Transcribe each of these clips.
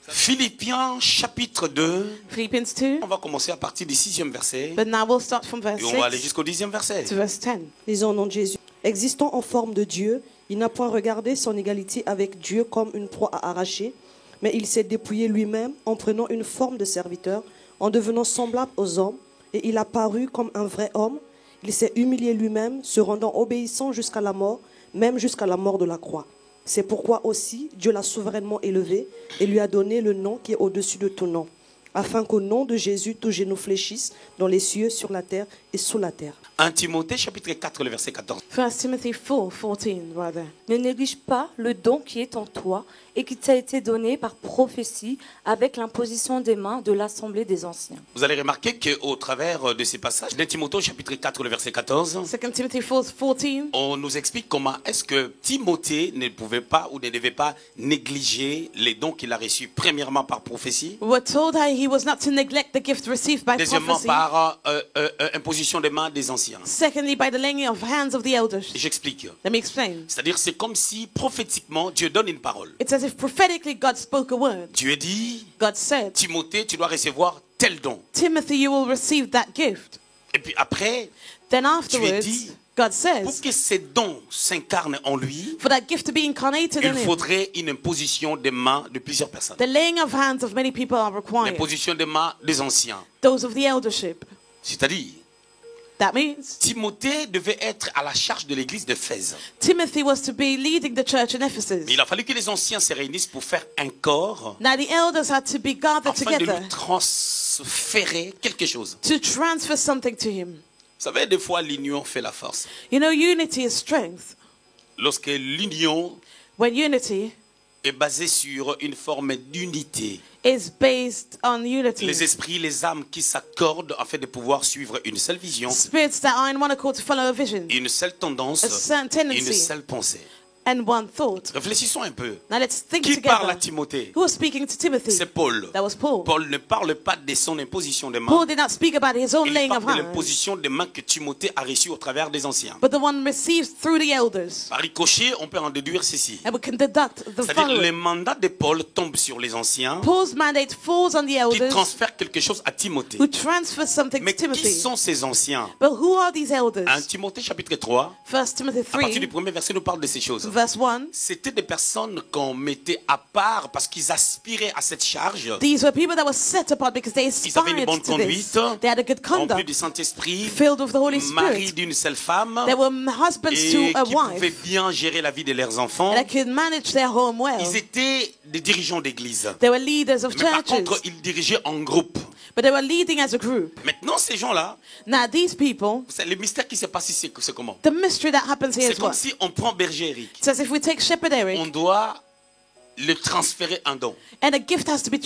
Philippiens chapitre 2. Philippians 2. On va commencer à partir du 6e verset. But now we'll start from verse Et on va aller 6 jusqu'au 10e verset. to verse 10. Lisons au nom de Jésus. Existant en forme de Dieu, il n'a point regardé son égalité avec Dieu comme une proie à arracher, mais il s'est dépouillé lui-même en prenant une forme de serviteur, en devenant semblable aux hommes, et il a paru comme un vrai homme. Il s'est humilié lui-même, se rendant obéissant jusqu'à la mort, même jusqu'à la mort de la croix. C'est pourquoi aussi Dieu l'a souverainement élevé et lui a donné le nom qui est au-dessus de tout nom, afin qu'au nom de Jésus, tout genou fléchisse dans les cieux, sur la terre et sous la terre. 1 Timothée chapitre 4, le verset 14. 1 Timothy 4:14 rather. Ne néglige pas le don qui est en toi et qui t'a été donné par prophétie avec l'imposition des mains de l'assemblée des anciens. Vous allez remarquer qu'au travers de ces passages, 1 Timothée chapitre 4, le verset 14, 2 Timothy 4:14. on nous explique comment est-ce que Timothée ne pouvait pas ou ne devait pas négliger les dons qu'il a reçus premièrement par prophétie, We're told how he was not to neglect the gift received by deuxièmement prophecy. par imposition des mains des anciens. Secondly, by the laying of hands of the elders. J'explique. Let me explain. C'est-à-dire c'est comme si prophétiquement Dieu donne une parole. It's as if prophetically God spoke a word. Dieu dit, God said, Timothée, tu dois recevoir tel don. Timothy, you will receive that gift. Et puis après, Then Dieu afterwards, dit, God pour says, que ces dons s'incarnent en lui, for that gift to be incarnated il in him, faudrait une imposition des mains de plusieurs personnes. the laying of hands of many people are required. L'imposition des mains des anciens. Those of the eldership. C'est-à-dire, That means Timothée devait être à la charge de l'église d'Éphèse. Timothy was to be leading the church in Ephesus. Mais il a fallu que les anciens se réunissent pour faire un corps Now the elders had to be gathered afin de together lui transférer quelque chose. to transfer something to him. Vous savez, des fois, l'union fait la force. You know, unity is strength. Lorsque l'union When unity est basée sur une forme d'unité, is based on unity. les esprits, les âmes qui s'accordent afin de pouvoir suivre une seule vision, Spirits that are in one accord to follow a vision une seule tendance, A certain une tendency. seule pensée. and one thought. Réfléchissons un peu. Now let's think Qui parle à together. Timothée? Who was speaking to Timothy? C'est Paul. That was Paul. Paul ne parle pas de son imposition de main. Paul did not speak about his own Il laying parle of de hands, l'imposition de main que Timothée a reçue au travers des anciens. but the one received through the elders. Par ricochet, on peut en déduire ceci. And we can deduct the C'est-à-dire le following. mandat de Paul tombe sur les anciens Paul's mandate falls on the qui elders transfèrent quelque chose à Timothée. who transfer something Mais to qui Timothy. sont ces anciens? But who are these 1 elders? Timothée chapitre 3, 1 Timothy à partir du 3, premier verset, nous parle de ces choses. verse 1. C'était des personnes qu'on mettait à part parce qu'ils aspiraient à cette charge. These were people that were set apart because they Ils avaient une aspired bonne to this. conduite, They had a good remplis conduct, du Saint-Esprit, filled with the Holy mari Spirit. d'une seule femme, They were husbands et to a qui pouvaient wife, bien gérer la vie de leurs enfants. and that could manage their home well. Ils étaient des dirigeants d'église. They were leaders of Mais par contre, churches, ils dirigeaient en groupe. but they were leading as a group. Maintenant, ces gens-là, Now these people, le mystère qui s'est passé, c'est comment? the mystery that happens here C'est is comme what? si on prend Berger Eric. It's as if we take Shepherd On Eric, doit le transférer un don. and a gift has to be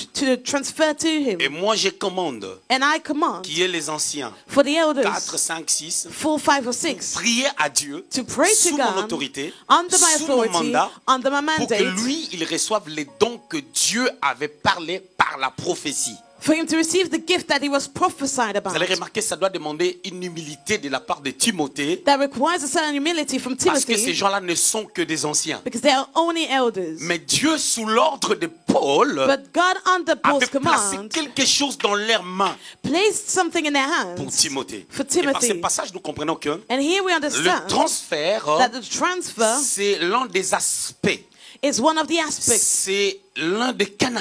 transferred to him. Et moi, je commande And I command qui est les anciens, for the 4, elders, 5, 6, 4, 5, or 6, prier à Dieu to pray to sous mon God autorité, under my sous mon authority, mandat, under my pour que mandate, lui, il reçoive les dons que Dieu avait parlé par la prophétie. for him to receive the gift that he was prophesied Vous allez about. remarquer, ça doit demander une humilité de la part de Timothée, That requires a certain humility from parce que ces Timothy, gens-là ne sont que des anciens. because they are only elders. Mais Dieu, sous l'ordre de Paul, But God, under avait Paul's placé command, quelque chose dans leurs mains placed something in their pour hands Timothée. for Et par ce Timothy. passage, nous comprenons que And here we le understand transfert, that the transfer c'est l'un des aspects, is one of the aspects, c'est l'un des canaux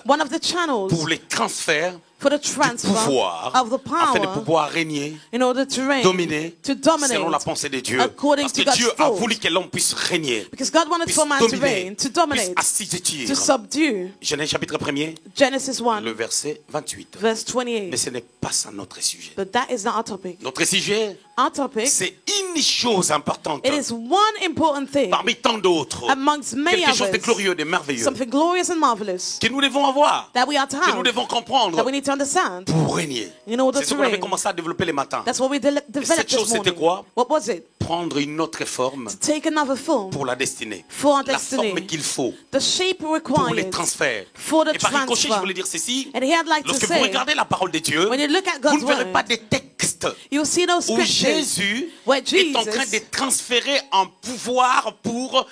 one of the channels pour les transferts for the du transfer pouvoir, of the afin de power pouvoir régner, in order to reign, dominer, to dominate, selon la pensée de Dieu. according Parce to que God's Dieu a thought. voulu que l'homme puisse régner, Because God wanted puisse for man to dominer, reign, to puisse dominate, assujettir. to subdue. Genèse chapitre 1er, Genesis 1, le verset 28. verse Mais 28. ce n'est pas ça notre sujet. But that is not our topic. Notre sujet, Our topic, c'est une chose importante it is one important thing parmi tant d'autres. amongst many Quelque chose de others, glorieux, de merveilleux, something glorious and marvelous que nous devons avoir, that we are to que nous have, devons comprendre that we need to understand pour régner. in order C'est ce to qu'on avait reign. commencé à développer les matins. That's what we developed cette chose, this c'était morning. quoi? What was it? Prendre une autre forme To take another form pour la destinée. for our La forme destiny, qu'il faut the shape pour les required transferts. for the Et par ricochet, je transfer. voulais dire ceci. And here I'd like to Lorsque vous say, regardez la parole de Dieu, when you look at vous God's ne verrez word, pas des textes you'll see those où scriptures Jésus where est en train Jesus de transférer un pouvoir pour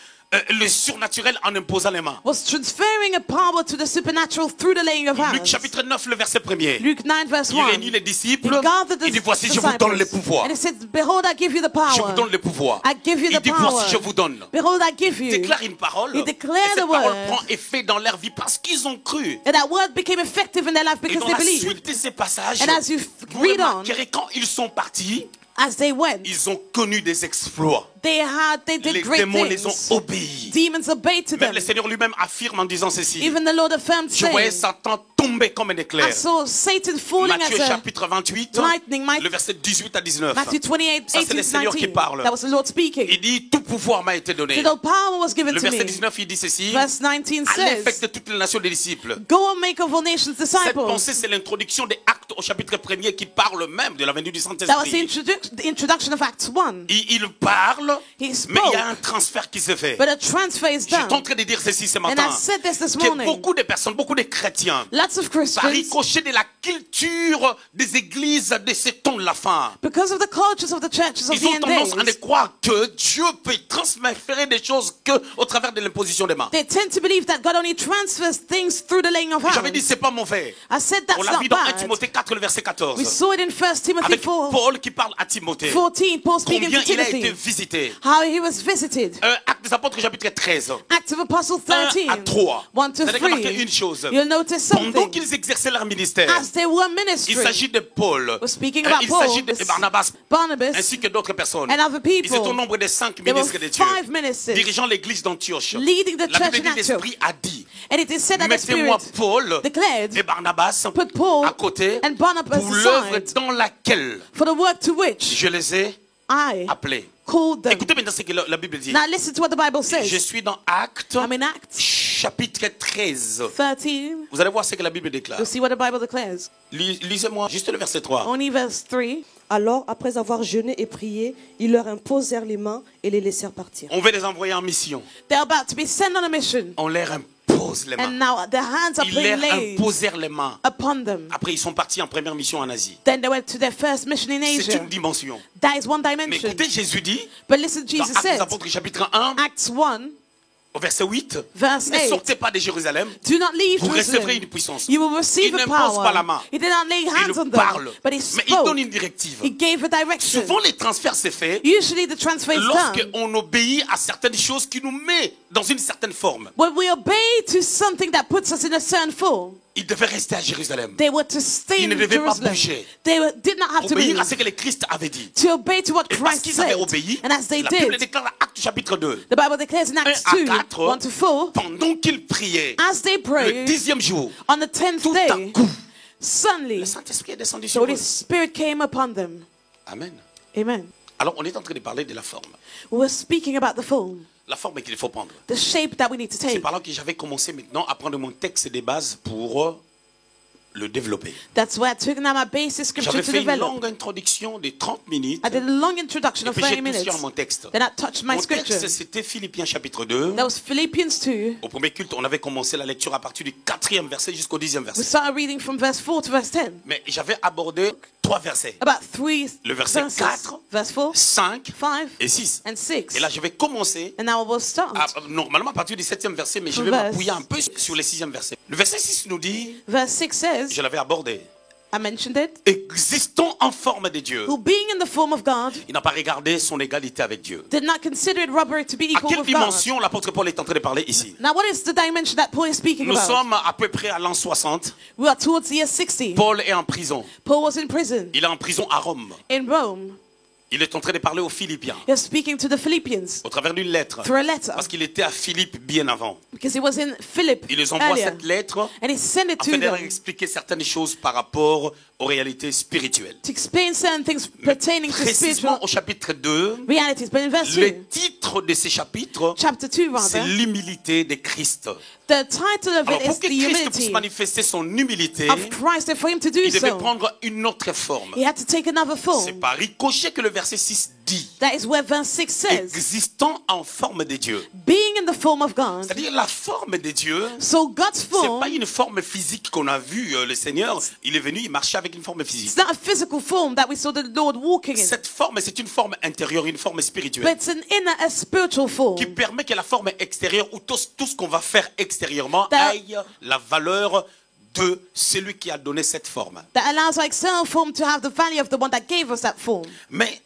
le surnaturel en imposant les mains. was transferring a power to the supernatural through the laying of Luc hands. chapitre 9, le verset 1er. Luke 9 verse Il 1. réunit les disciples. He gathered the Il dit, voici, je vous donne les disciples. pouvoirs. And he said, behold, I give you the Je vous power. donne les pouvoirs. I give you Il the dit, power. voici, je vous donne. Behold, I give Il you. déclare une parole. He Et declared cette a parole word. prend effet dans leur vie parce qu'ils ont cru. And that word became effective in their life Et because dans they la believed. suite de ces passages, And as you vous read on, remarquerez quand ils sont partis, as they went, ils ont connu des exploits. they did Les great démons les ont things. obéis. Demons obeyed to Même them. le Seigneur lui-même affirme en disant ceci. Even the Lord affirmed, Je voyais saying, Satan tomber comme un éclair. I saw Satan falling Matthieu as a chapitre 28, lightning. le verset 18 à 19. Matthew 28, Ça, c'est le 18 Seigneur qui 19. parle. That was the Lord speaking. Il dit, tout pouvoir m'a été donné. So the power was given Le to verset me. 19, il dit ceci. Verse 19 Allez, faites says, de toutes les nations des disciples. go and make of all nations Cette disciples. pensée, c'est l'introduction des Actes au chapitre 1er qui parle même de la venue du That was Saint-Esprit. the introduction of Acts 1. Il parle, He mais spoke, il y a un transfert qui se fait. but a transfer is Je suis en done. train de dire ceci ce And matin. I said this Que morning. beaucoup de personnes, beaucoup de chrétiens, Lots of par Christians, ricochet de la culture des églises de ces temps de la fin, because of the cultures of the churches of ils the ont end tendance à ne days, croire que Dieu peut transférer des choses que au travers de l'imposition des mains. they tend to believe that God only transfers things through the laying of J'avais dit, hands. c'est pas mauvais. I said On that's l'a vu not dans 1 bad. Timothée 4, le verset 14. We saw it in 1 Timothy Avec 4, Paul qui parle à Timothée. 14, Paul speaking Combien to il a été Timothy, visité. how he was visited. Actes des apôtres chapitre 13. Acts of Apostles 13, 1 à 3. 1 to Vous allez remarquer 3. une chose. You'll notice Pendant something. qu'ils exerçaient leur ministère, As they were il ministering, s'agit de Paul, we're speaking about il Paul, s'agit de Barnabas, Barnabas, ainsi que d'autres personnes. and other Ils étaient au people. nombre de 5 There were ministres de Dieu, 5 ministers dirigeant l'église d'Antioche. leading the La church Bible in dit, Antioch. l'Esprit a dit, And it is said that the mettez-moi Spirit Paul declared, et Barnabas put Paul à côté and Barnabas pour l'œuvre aside dans laquelle for the work to which je les ai I appelés. called them. Écoutez maintenant ce que la Bible dit. Now listen to what the Bible Je says. suis dans Actes, I'm in Acts chapitre 13. 13. Vous allez voir ce que la Bible déclare. You'll see what the Bible declares. Lisez-moi juste le verset 3. Only verse 3. Alors, après avoir jeûné et prié, ils leur imposèrent les mains et les laissèrent partir. On veut les envoyer en mission. They're about to be sent on a mission. On leur impose les And mains. now their hands are Ils being leur laid imposèrent les mains. upon them. Après, ils sont partis en première mission en Asie. Then they went to their first mission in C'est Asia. une dimension. That is one Mais dimension. écoutez, Jésus dit, But listen, dans Jesus Actes des said, Apôtres chapitre 1, Acts 1, au verset 8, verse ne 8, sortez pas de Jérusalem, do not leave vous recevrez Jerusalem. une puissance. You will receive Il a n'impose pas la power. main. He did not lay hands on Il them, parle, but he mais il donne spoke. une directive. He gave a direction. Souvent, les transferts se fait Usually the transfer is done lorsqu'on obéit à certaines choses qui nous met dans une certaine forme. when we obey to something that puts us in a certain form. Ils devaient rester à Jérusalem. They were to stay Ils ne in devaient pas Jerusalem. bouger. Did not have to Obéir à move. ce que le Christ avait dit. To obey to what Et parce Christ qu'ils avaient said. obéi, And as they la Bible did, déclare dans Actes chapitre 2. the Bible declares in Acts 1 à 2, 4, 1 to 4, pendant qu'ils priaient, as they le prayed, 10e jour, on the 10th tout à day, coup, suddenly, le Saint-Esprit est descendu the sur Holy eux. Spirit came upon them. Amen. Amen. Alors, on est en train de parler de la forme. We're speaking about the form, La forme qu'il faut prendre. the shape that we need to C'est take. par là que j'avais commencé maintenant à prendre mon texte des bases pour le développer. That's where I took now my basic scripture J'avais to fait une develop. longue introduction de 30 minutes. I did a long introduction Et of puis 30 j'ai minutes. touché à mon texte. Then I touched my Mon scripture. texte, c'était Philippiens chapitre 2. That was Philippians 2. Au premier culte, on avait commencé la lecture à partir du 4e verset jusqu'au 10e We verset. started reading from verse 4 to verse 10. Mais j'avais abordé 3 versets. About 3 Le verset verses. 4, Verse 4, 5 5, et 6. and 6. Et là, je vais commencer, And now we'll start. normalement à partir du 7e verset, mais je vais Verse. m'appuyer un peu sur le 6e verset. Le verset 6 nous dit, Verse 6 says, je l'avais abordé, I mentioned it, existant en forme de Dieu, who being in the form of God, il n'a pas regardé son égalité avec Dieu. did not consider it robbery to be À equal quelle with God. dimension l'apôtre Paul est en train de parler ici? Now what is the dimension that Paul is speaking Nous about? sommes à peu près à l'an 60. We are towards the year 60. Paul est en prison. Paul was in prison Il est en prison à Rome. in Rome. Il est en train de parler aux Philippiens He was speaking to the Philippians au travers d'une lettre. through a letter Parce qu'il était à Philippe bien avant. because he was in Philip Il les envoie earlier. cette lettre And he sent it to afin de leur them expliquer certaines choses par rapport aux réalités spirituelles. to explain certain things pertaining to Précisément spiritual au chapitre 2, realities. But in verse le 2, titre de ces chapitres, chapter 2 c'est rather, l'humilité de Christ. the title of Alors it pour is que the Christ puisse humility manifester son humilité, of Christ. And for him to do il devait so, prendre une autre forme. he had to take another C'est form. par ricochet que le verset 6 dit, That is where verse 6 says, existant en forme de Dieu. being in the form of God. C'est-à-dire la forme de Dieu, So God's c'est form, pas une forme physique qu'on a vue. Le Seigneur, il est venu, il marchait avec une forme physique. it's not a physical form that we saw the Lord walking in, Cette forme, c'est une forme intérieure, une forme spirituelle, but it's an inner, a spiritual form qui permet que la forme extérieure ou tout ce qu'on va faire extérieurement That- aille la valeur de celui qui a donné cette forme. that allows our external form to have the value of the one that gave us that form. Mais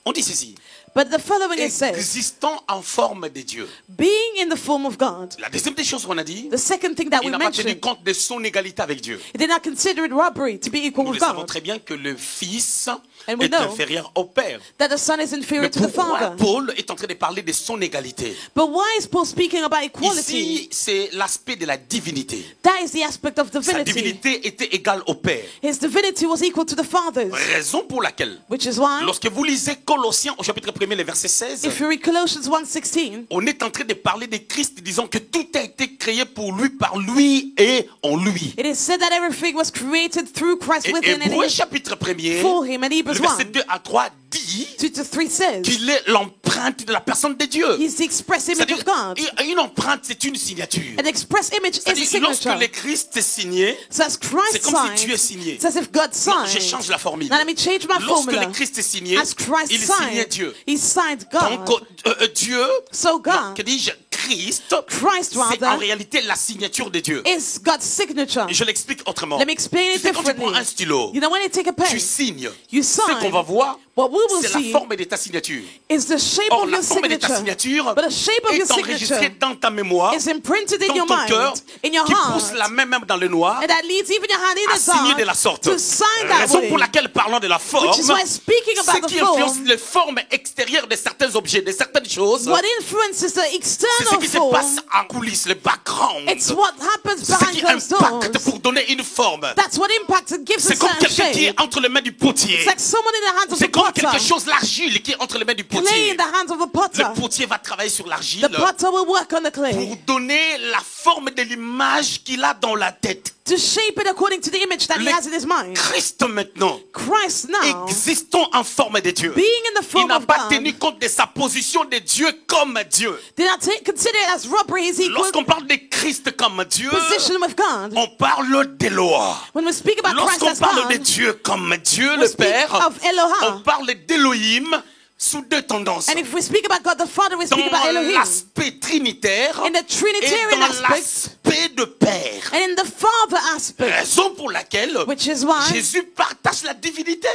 on dit ceci, But the following it says, existant en forme de Dieu. being in the form of God. La deuxième des choses qu'on a dit, The second thing that il we n'a pas tenu mentioned, compte de son égalité avec Dieu. he did not consider it robbery to be equal Nous with le savons God, très bien que le Fils And we est know inférieur au Père. that the Son is inferior Mais to the pourquoi Father. Paul est en train de parler de son égalité? But why is Paul speaking about equality? Ici, c'est l'aspect de la divinité. That is the aspect of Sa divinity. divinité était égale au Père. His divinity was equal to the Father's, Raison pour laquelle, which is why, lorsque vous lisez Colossiens au chapitre 1er, le verset 16, if you read Colossians 1:16, on est en train de parler de Christ, disant que tout a été créé pour lui, par lui et en lui. it is said that everything was created through Christ Et within and Hébreux in chapitre 1er, for him. And le Hebrews verset 1, 2 à 3 dit 2-3 says, qu'il est l'empreinte de la personne de Dieu. he's the express image C'est-à-dire, of God. une empreinte, c'est une signature. An express image is a C'est-à-dire, lorsque signature. le Christ est signé, So as c'est Christ comme si Dieu est signed, signé. it's as if God Non, je signed. change la formule. Now let me change my Lorsque formula. le Christ est signé, As Christ il signait signed, Dieu. he signed Donc, God. Dieu, So non, God que dis-je, Christ, Christ, c'est en rather, réalité la signature de Dieu. is God's signature. Et je l'explique autrement. Let me explain Tu it sais, quand tu prends differently. un stylo, You know, when you take a tu pen, signes. you Ce qu'on va sign. voir, What we will c'est la see forme de ta signature. is the shape Or, of la your forme de ta signature. signature But the shape of your est enregistrée signature dans ta mémoire, is imprinted in dans your ton cœur, mind, in your qui pousse la heart, main même dans le noir, and that leads even your hand in à the signer de la dark sorte. to sign that Raison way. pour laquelle, parlant de la forme, Which is why speaking ce about the qui influence form, les formes extérieures de certains objets, de certaines choses, what influences the c'est ce external qui se form, passe en coulisses, le background. it's what happens C'est ce behind qui closed impacte doors. pour donner une forme. That's what impacts and gives a C'est comme certain quelqu'un qui shape. est entre les mains du potier. It's like someone in the hands of C'est the comme potter. quelque chose, l'argile, qui est entre les mains du Clay potier. in the hands of the potter. Le potier va travailler sur l'argile The potter will work on the pour clay donner la forme de l'image qu'il a dans la tête. to shape it according to the image that he Le has in his mind. Christ maintenant, Christ now, existant en forme de Dieu, being in the il form n'a of pas God, tenu compte de sa position de Dieu comme Dieu. did not consider it as robbery. He's equal Lorsqu'on parle de Christ comme Dieu, position with God. on parle d'Eloah. When we speak about Christ Lorsqu'on as parle de God, Dieu comme Dieu, we le speak Père, of Elohim. on parle d'Elohim sous deux tendances. And if we speak about God the Father, we Dans speak about Elohim. l'aspect trinitaire In the et Trinitarian dans aspect l'aspect de Père. and in the Father aspect, Raison pour laquelle which is why Jésus partage la divinité.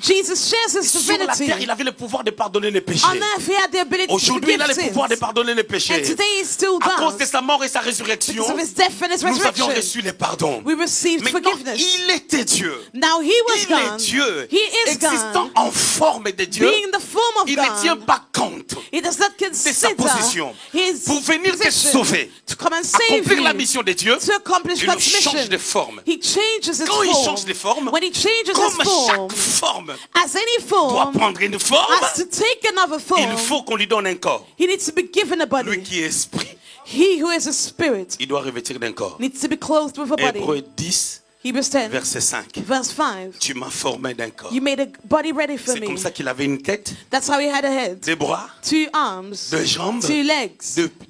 Jesus shares his Sur la divinity. terre, il avait le pouvoir de pardonner les péchés. On earth, he had the ability to Aujourd'hui, il a forgive le pouvoir de sins. pardonner les péchés. And today he still À cause does. de sa mort et sa résurrection, Because of his death and his nous avions resurrection, reçu les pardons. we received Maintenant, forgiveness. il était Dieu. Now he was Il est God. Dieu. He is Existant God. en forme de Dieu, Being in the form of il ne tient God, pas compte he does not de sa consider position his pour venir te position sauver, to come and save accomplir la you, mission de Dieu. to accomplish Il God's change mission. de forme. He changes his Quand il form. change de forme, When he changes his comme form, chaque forme as any doit form prendre une forme, has to take another form, il faut qu'on lui donne un corps. he needs to be given a Lui body. qui est esprit, He who is a spirit il doit revêtir d'un corps. needs to be clothed with a body. Hébreux 10, Hebrews 10, verset 5. verse 5. Tu m'as formé d'un corps. You made a body ready for C'est me. comme ça qu'il avait une tête, That's how he had a head, des bras, 2 arms, deux jambes, 2 legs,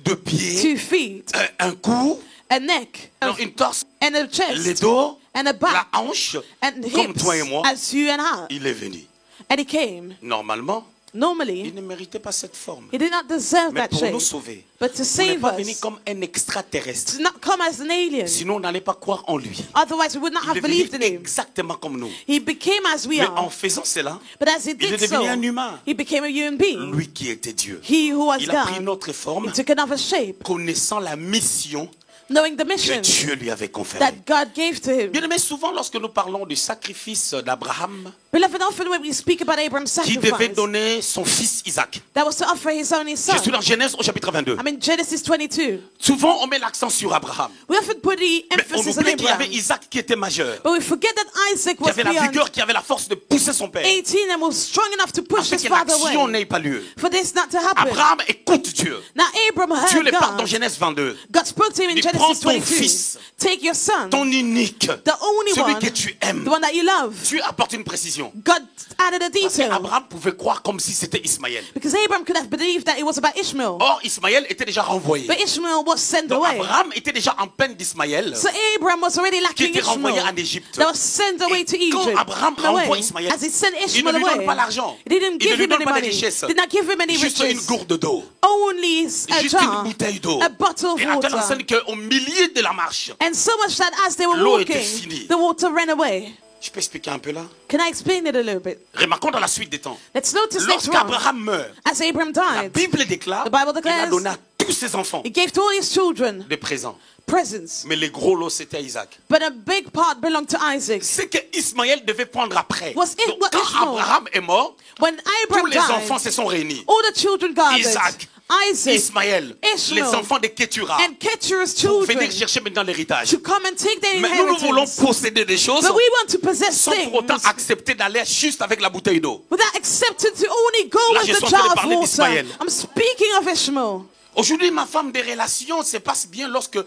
deux pieds, 2 feet, un cou, a neck, non, une torse, and a les chest, dos, and a la back, hanche, and comme hips, toi et moi. as you and I. Il est venu. And he came. Normalement, il Normally, ne méritait pas cette forme. he did not deserve Mais that pour shape, nous sauver, but to il n'est save pas venu us, comme un extraterrestre. to not come as an alien. Sinon, on n'allait pas croire en lui. Otherwise, we would not Il have est venu believed in him. exactement comme nous. He became as we Mais en are. faisant cela, But as he il est did devenu so, un humain. he became a human being. Lui qui était Dieu. He who was Il a pris God, notre forme, he took another shape, connaissant la mission knowing the que mission Dieu lui avait conférée. that God gave to him. Bien aimé, souvent lorsque nous parlons du sacrifice d'Abraham, Beloved, often when we speak about Abraham's qui devait sacrifice, donner son fils Isaac. that was to offer his only son. Je suis dans Genèse au chapitre 22. I mean, Genesis 22. Souvent, on met l'accent sur Abraham. We often put the Mais on emphasis on oublie qu'il y Abraham. avait Isaac qui était majeur, But we forget that Isaac qui was avait la beyond vigueur, qui avait la force de pousser son père, 18 and was strong enough to push afin his que father l'action away. n'ait pas lieu. For this not to happen. Abraham écoute Dieu. Now Abraham Dieu heard le parle dans God. Genèse 22. God spoke to him in Il dit, Genesis Prends Genesis ton 22. fils, Take your son, ton unique, the only celui one, que tu aimes. the one that you love. Tu apportes une précision. God added a Parce detail. qu'Abraham pouvait croire comme si c'était Ismaël. Because Abraham could have believed that it was about Ishmael. Or, Ismaël était déjà renvoyé. But Ishmael was sent Donc, away. Abraham était déjà en peine d'Ismaël, So Abraham was already qui lacking était renvoyé Ishmael. en Égypte. That was sent away to Et quand Egypt. Abraham Away. renvoie Ismaël, As he sent il ne Ishmael lui donne away, pas l'argent. he didn't Il ne give lui him donne any pas les money. richesses. Did not give him any Juste une riches. gourde d'eau. Only a Juste une jar, bouteille d'eau. a bottle of Et à telle water. enseigne qu'au milieu de la marche, And so much that as they were l'eau était walking, finie. the water ran away. je peux expliquer un peu là. Can I explain it a little bit? Remarquons dans la suite des temps. Let's notice later on, Lorsqu'Abraham meurt, as Abraham la died, Bible déclare The Bible qu'il a declares- donné à tous ses enfants he gave to all his children des présents. presents. Mais les gros lots, c'était à Isaac. But a big part belonged to Isaac. C'est que Ismaël devait prendre après. Was it Donc, what quand Ishmael- Abraham est mort, When tous Abraham les enfants died, se sont réunis. all the children gathered. Isaac, Isaac, Ismaël, Ishmael, les enfants de Ketura, and Keturah's pour children venir chercher maintenant l'héritage. to come and take their Mais nous voulons inheritance. posséder des choses But we want to possess sans pour autant things accepter d'aller juste avec la bouteille d'eau. without accepting to only go Là, with je suis the en train de jar of parler water. d'Ismaël. I'm speaking of Ishmael. Aujourd'hui, ma femme, des relations se passent bien lorsque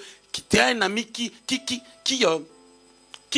tu as un ami qui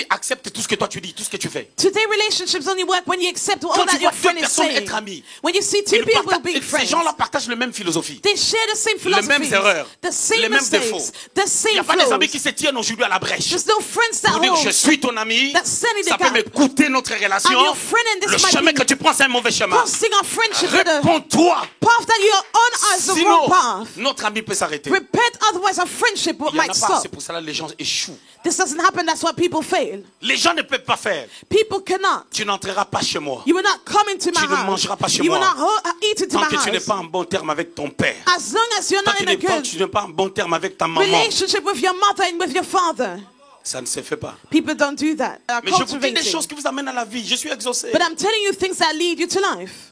accepte tout ce que toi tu dis, tout ce que tu fais. Today, relationships only work when you accept all Quand that tu your vois friend deux is personnes saying. être amies, When you see two Ils people partagent- being ces friends, gens-là partagent la même philosophie. they share the same Les mêmes philosophies, erreurs, the same les mêmes mistakes, défauts. the Il n'y same a pas des amis flaws. qui se tiennent aujourd'hui à la brèche. There's no friends that Pour dire je hold. suis ton ami, That's standing ça the peut me gap. coûter notre relation. I'm your friend and this Le might chemin be que tu prends, c'est un mauvais chemin. Costing our friendship with the Réponds-toi. path that you're on as the Sinon, wrong path. notre ami peut s'arrêter. Repent, otherwise our friendship Il n'y en might a pas, stop. c'est pour cela que les gens échouent. This doesn't happen, that's why people fail. Les gens ne peuvent pas faire. People cannot. Tu n'entreras pas chez moi You will not come into my Tu ne house. mangeras pas chez You will moi. not eat into tant my que tu n'es house. pas en bon terme avec ton père. As long as you're Tant not que in a tu good n'es pas en bon terme avec ta maman. relationship with your mother and with your father. Ça ne se fait pas. People don't do that. Mais je vous dis des Cultivating. choses qui vous amènent à la vie. Je suis exaucé. But I'm telling you things that lead you to life.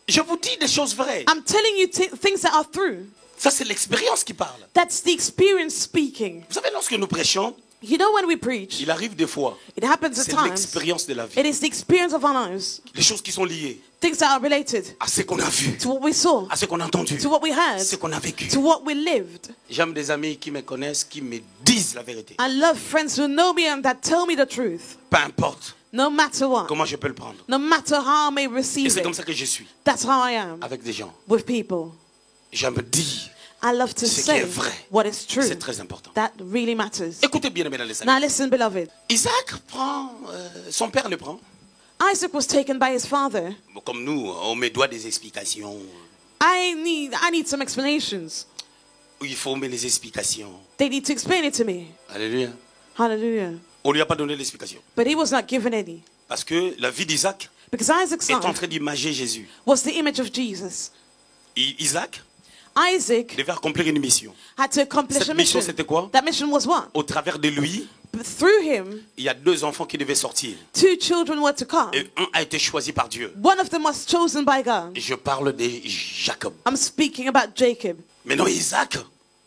Je vous dis des choses vraies. I'm telling you things that are true. Ça, c'est l'expérience qui parle. That's the experience speaking. Vous savez, lorsque nous prêchons, You know, when we preach, il arrive des fois, it happens at c'est times. l'expérience de la vie. It is the experience of our lives. Les choses qui sont liées Things that are related à ce qu'on a vu, to what we saw, à ce qu'on a entendu, to what we heard, ce qu'on a vécu. to what we lived. J'aime des amis qui me connaissent, qui me disent la vérité. I love friends who know me and that tell me the truth. Peu importe No matter what. comment je peux le prendre. No matter how I may Et receive c'est comme it. ça que je suis That's how I am avec des gens. with people. J'aime dire I love to ce qui say est vrai. what is true. C'est très important. That really matters. Écoutez bien, mesdames les amis. Now listen, beloved. Isaac prend, son père le prend. Isaac was taken by his father. Bon, comme nous, on me doit des explications. I need some explanations. Il faut me les explications. They need to explain it to me. Alléluia. Hallelujah. On ne lui a pas donné l'explication. But he was not given any. Parce que la vie d'Isaac Because Isaac's est en son train d'imager Jésus. was the image of Jesus. Isaac Isaac devait accomplir une mission. had to accomplish Cette a mission, mission. c'était quoi? That mission was what? Au travers de lui, But through him, il y a 2 enfants qui devaient sortir. 2 children were to come. Et un a été choisi par Dieu. One of them was chosen by God. Et je parle de Jacob. I'm speaking about Jacob. Maintenant, Isaac,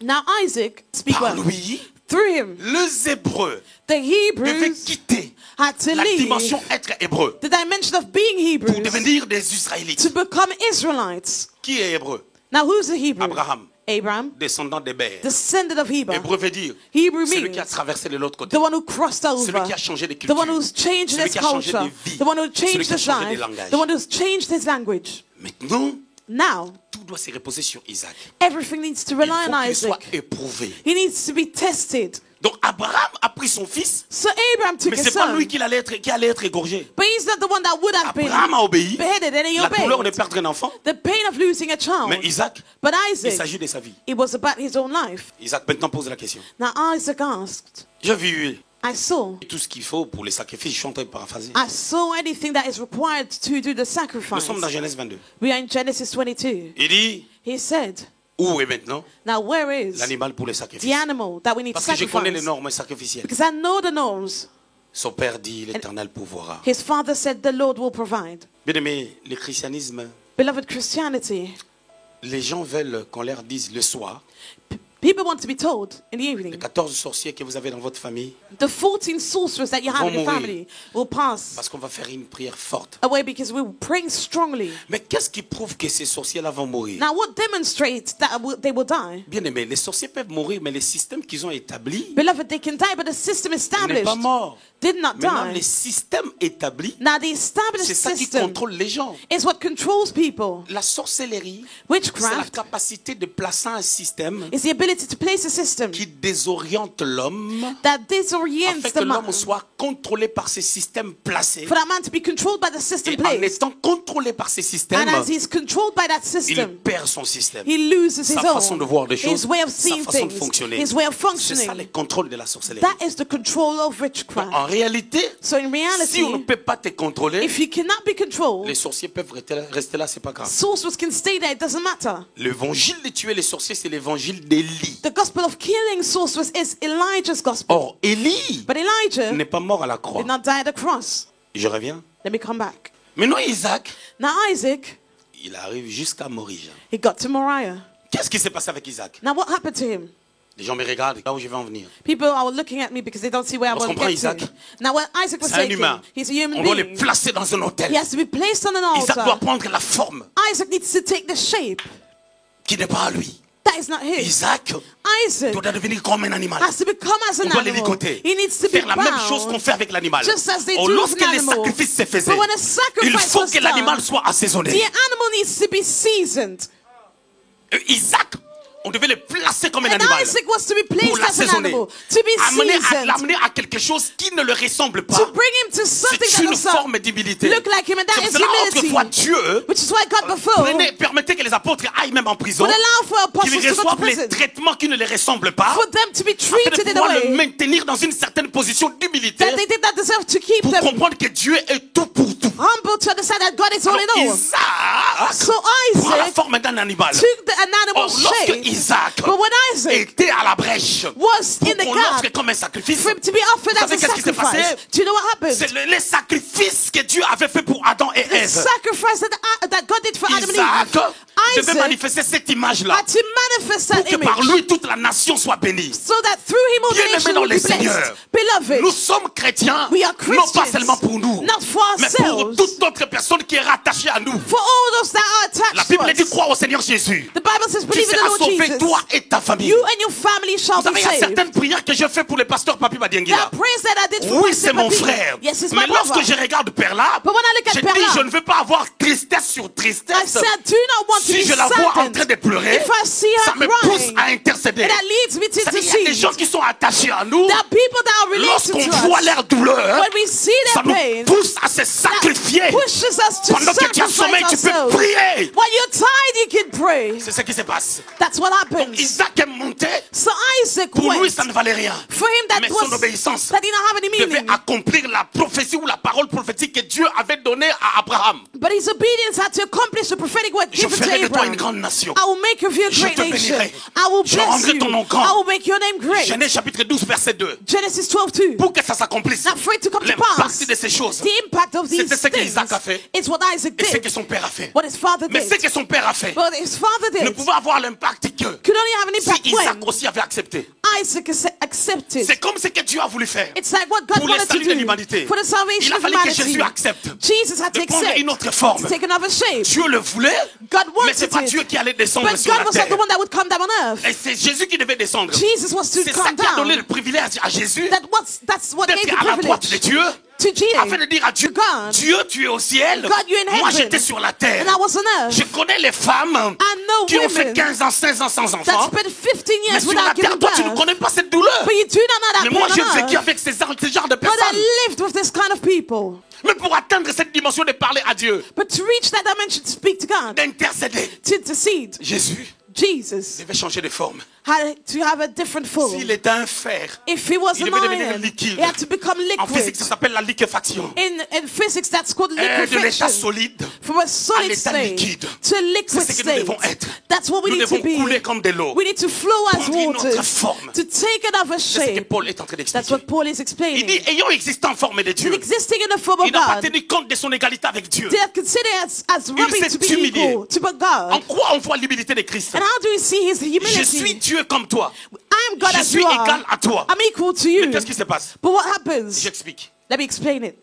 Now Isaac, speak par well. lui, Through him, les Hébreux the devaient Hebrews quitter had to la leave dimension être hébreu the dimension of being pour Hebrews devenir des to Israélites. become Israelites. Qui est hébreu? Now who's the Hebrew? Abraham, Abraham, descendant d'Hébert. descendant of Hebrew. Hébreu veut dire Hebrew celui qui a means traversé de l'autre côté. the one who crossed Celui over, qui a changé de the culture. one who's changed Celui his qui a changé culture, de vie. the one who Celui changed qui a his changé de life, langage. the one who's changed his language. Maintenant, Now, tout doit se reposer sur Isaac. everything needs to Il rely faut on qu'il soit Isaac. éprouvé. He needs to be tested. Donc Abraham a pris son fils, So Abraham took mais his c'est pas son, lui qui allait être égorgé. but he's not the one that would have been Abraham a obéi. beheaded, and he La douleur de obeyed. perdre un enfant. The pain of losing a child. Mais Isaac, But il Isaac, s'agit de sa vie. it was about his own life. Isaac maintenant pose la question. Now Isaac asked, J'ai vu I saw tout ce qu'il faut pour les sacrifices. Je suis en train de paraphraser. I saw anything that is required to do the Nous sacrifice. sommes dans Genèse 22. We are in Genesis 22. Il dit, He said, où est maintenant now where is l'animal pour les the sacrifices? animal that we need to Parce que je connais les sacrifice? normes sacrificielles. Because I know the norms. Son père dit, l'Éternel pourvoira. His father said, the Lord will provide. Bien aimé, le christianisme, Beloved Christianity, les gens veulent qu'on leur dise le soir, People want to be told in the Les evening. 14 sorciers que vous avez dans votre famille, The 14 sorcerers that you have in your Vont mourir. family will pass parce qu'on va faire une prière forte. away because we're praying strongly. Mais qu'est-ce qui prouve que ces sorciers-là vont mourir? Now, what demonstrates that they will die? Bien aimé, les sorciers peuvent mourir, mais les systèmes qu'ils ont établis Beloved, they can die, but the system n'est established pas mort. did not Maintenant, die. les systèmes établis, Now, the established c'est ça qui system contrôle les gens. is what controls people. La sorcellerie, c'est la Witchcraft capacité de placer un système is the ability to place a system qui désoriente l'homme that disorients afin the que man, l'homme soit contrôlé par ces systèmes placés. for that man to be controlled by the system Et en placed. étant contrôlé par ces systèmes, And as he's controlled by that il system, perd son système. he loses his Sa façon de own, voir les choses, his way of sa seeing façon de things, fonctionner. his way of C'est ça functioning. le contrôle de la sorcellerie. That is the control of witchcraft. En réalité, So in si on ne reality, peut pas te contrôler, if you cannot be les controlled, sorciers peuvent rester là, c'est pas grave. sorcerers can stay there, it doesn't matter. L'évangile de tuer les sorciers, c'est l'évangile d'Élie. The gospel of killing sorcerers is Elijah's gospel. Or, Élie But Elijah n'est pas mort à la croix. did not die at the cross. Je reviens. Let me come back. Maintenant, Isaac, Now Isaac, il arrive jusqu'à Moriah. he got to Moriah. Qu'est-ce qui s'est passé avec Isaac? Now what happened to him? Les gens me regardent, là où je vais en venir. People are looking at me because they don't see where I Lorsqu'on want to prend get Isaac, to. Now when Isaac was C'est un taken, humain. he's a human On doit le being. placer dans un hôtel. He has to be placed on an Isaac doit altar. prendre la forme Isaac needs to take the shape qui n'est pas à lui. that is not his. Isaac Isaac doit devenir comme un animal. has to become as On an doit animal. l'hélicoter. He needs to be Faire la même chose qu'on bound. fait avec l'animal. Just as they Or, do with lorsque an les animal. sacrifices se faisaient, But when a sacrifice il faut was que l'animal done, soit assaisonné. the animal needs to be seasoned. Isaac, on devait le placer comme un And animal. Isaac was to be Pour placed as an l'assaisonner. animal, to be L'amener seasoned, à quelque chose qui ne le ressemble pas. to bring him to something C'est that une will forme d'humilité. look like him, and that C'est is pour cela, autrefois, humility. Dieu Which is why God before permettait que les apôtres aillent même en prison, would allow for qu'ils apostles to go to reçoivent les prison, traitements qui ne les ressemblent pas, for them to be afin de treated in a pouvoir le way maintenir dans une certaine position d'humilité, that they did not deserve, to keep pour them comprendre que Dieu est tout pour tout. humble, to understand that God is all in Alors, all. Isaac So prend la Isaac forme d'un animal. took an animal Or, lorsque shape, Isaac but when Isaac était à la brèche was pour in the qu'on l'offre gap comme un sacrifice, for him to be offered Vous as a savez qu'est-ce qui s'est passé? sacrifice, do you know what c'est happened? les sacrifices que Dieu avait fait pour Adam et The Ève. sacrifice that God did for Adam and Isaac Eve. devait Isaac manifester cette image-là had to manifest pour that que par image lui toute la nation soit bénie. so that through him all the Bien-aimés nation dans will le be blessed. Seigneur, Beloved, nous sommes chrétiens, we are non pas Christians, seulement pour nous, not for mais pour ourselves, toute autre personne qui est rattachée à nous. for all those that are La attached Bible to dit us. crois au Seigneur Jésus. The Bible says, Tu believe in the seras Lord sauvé, Jesus. toi et ta famille. You and your family shall Vous savez, be il y a saved. certaines prières que je fais pour le pasteur Papi That Badiengila. praise that I did for Oui, my c'est mon people. frère. Yes, it's Mais my brother. lorsque je regarde Perla, But when I look at je Perla, dis je ne veux pas avoir tristesse sur I tristesse. said, I do not want to Si be je la vois en saddened. train de pleurer, If I see ça her me pousse crying, à intercéder. and that leads me to Ça veut dire, il y a des gens intercede. qui sont attachés à nous. There are people that are related Lorsqu'on to voit us. leur douleur, When we see ça their nous pain, pousse à se sacrifier. that pushes us to Pendant que tu as sommeil, sacrifice tu peux ourselves. prier. When you're tired, you can pray. C'est ce qui se passe. That's what happens. Isaac est monté. So Isaac Pour lui, went. ça ne valait rien. For him, that Mais son was obéissance that did not have any devait meaning. accomplir la prophétie ou la parole prophétique que Dieu avait donnée à Abraham. But his obedience had to accomplish the prophetic word Je given to ferai de toi Abraham. une grande nation. I will make of you a Je great te nation. bénirai. I will Je bless rendrai you. ton nom grand. I will make your name great. Genèse chapitre 12, verset 2. Genesis 12:2. Pour que ça s'accomplisse, Now for it to come to pass, l'impact de ces choses, the impact of these c'était ce things qu'Isaac a fait. is what Isaac et ce que did. son père a fait. What his father Mais did. ce que son père a fait But his father ne did pouvait avoir l'impact que could only have an si impact Isaac when aussi avait accepté. Isaac accepted. C'est comme ce que Dieu a voulu faire. It's like what God Pour le wanted to salut de do l'humanité. for the Il salvation a of fallu que humanity. Jésus accepte Jesus had to de prendre accept, une autre forme. to take another shape. Dieu le voulait, God mais c'est wanted pas it. Dieu qui allait descendre But sur God la was not terre. the one that would come down on earth. Et c'est Jésus qui devait descendre. Jesus was to C'est ça come qui a donné down. le privilège à Jésus That's what gave d'être the à la droite de privilege Dieu, to afin de Jesus. dire à Dieu, God. Dieu, tu es au ciel, God, you're in moi heaven. j'étais sur la terre. And I was on earth. Je connais les femmes know qui ont fait women 15 ans, 16 ans sans That enfants. spent 15 Mais years sur la without terre, giving toi, tu ne birth. connais pas cette douleur. But you do not know that Mais moi, pain j'ai on vécu earth. avec ce genre de But personnes. I lived with this kind of people. Mais pour atteindre cette dimension de parler à Dieu, But to reach that dimension, to speak to God, d'intercéder, to intercede, Jésus Jesus devait changer de forme. had to have a different form. S'il était un fer, If he was il an devait devenir iron, liquide. he had to become En physique, ça liquid. s'appelle la liquéfaction. In physics, that's called De l'état liquefaction. solide From a solid l'état state liquide. to a liquid C'est ce que nous state. devons être. That's what we Nous need to devons couler be. comme de l'eau. We need to flow as Prendre une autre waters. forme. To take another C'est ce que shape. Paul est en train That's d'expliquer. what Paul is Il explaining. dit, ayant existé en forme de That Dieu, existing in the form of il n'a pas God, tenu compte de son égalité avec Dieu. they are considered as rubbing s'est to be humilié. equal to but En God. quoi on voit l'humilité de Christ? And how do we see his Je suis humility? Dieu comme toi. I am God Je as suis you égal are. à toi. I'm equal to you. Mais qu'est-ce qui se passe? But what happens? J'explique. Let me explain it.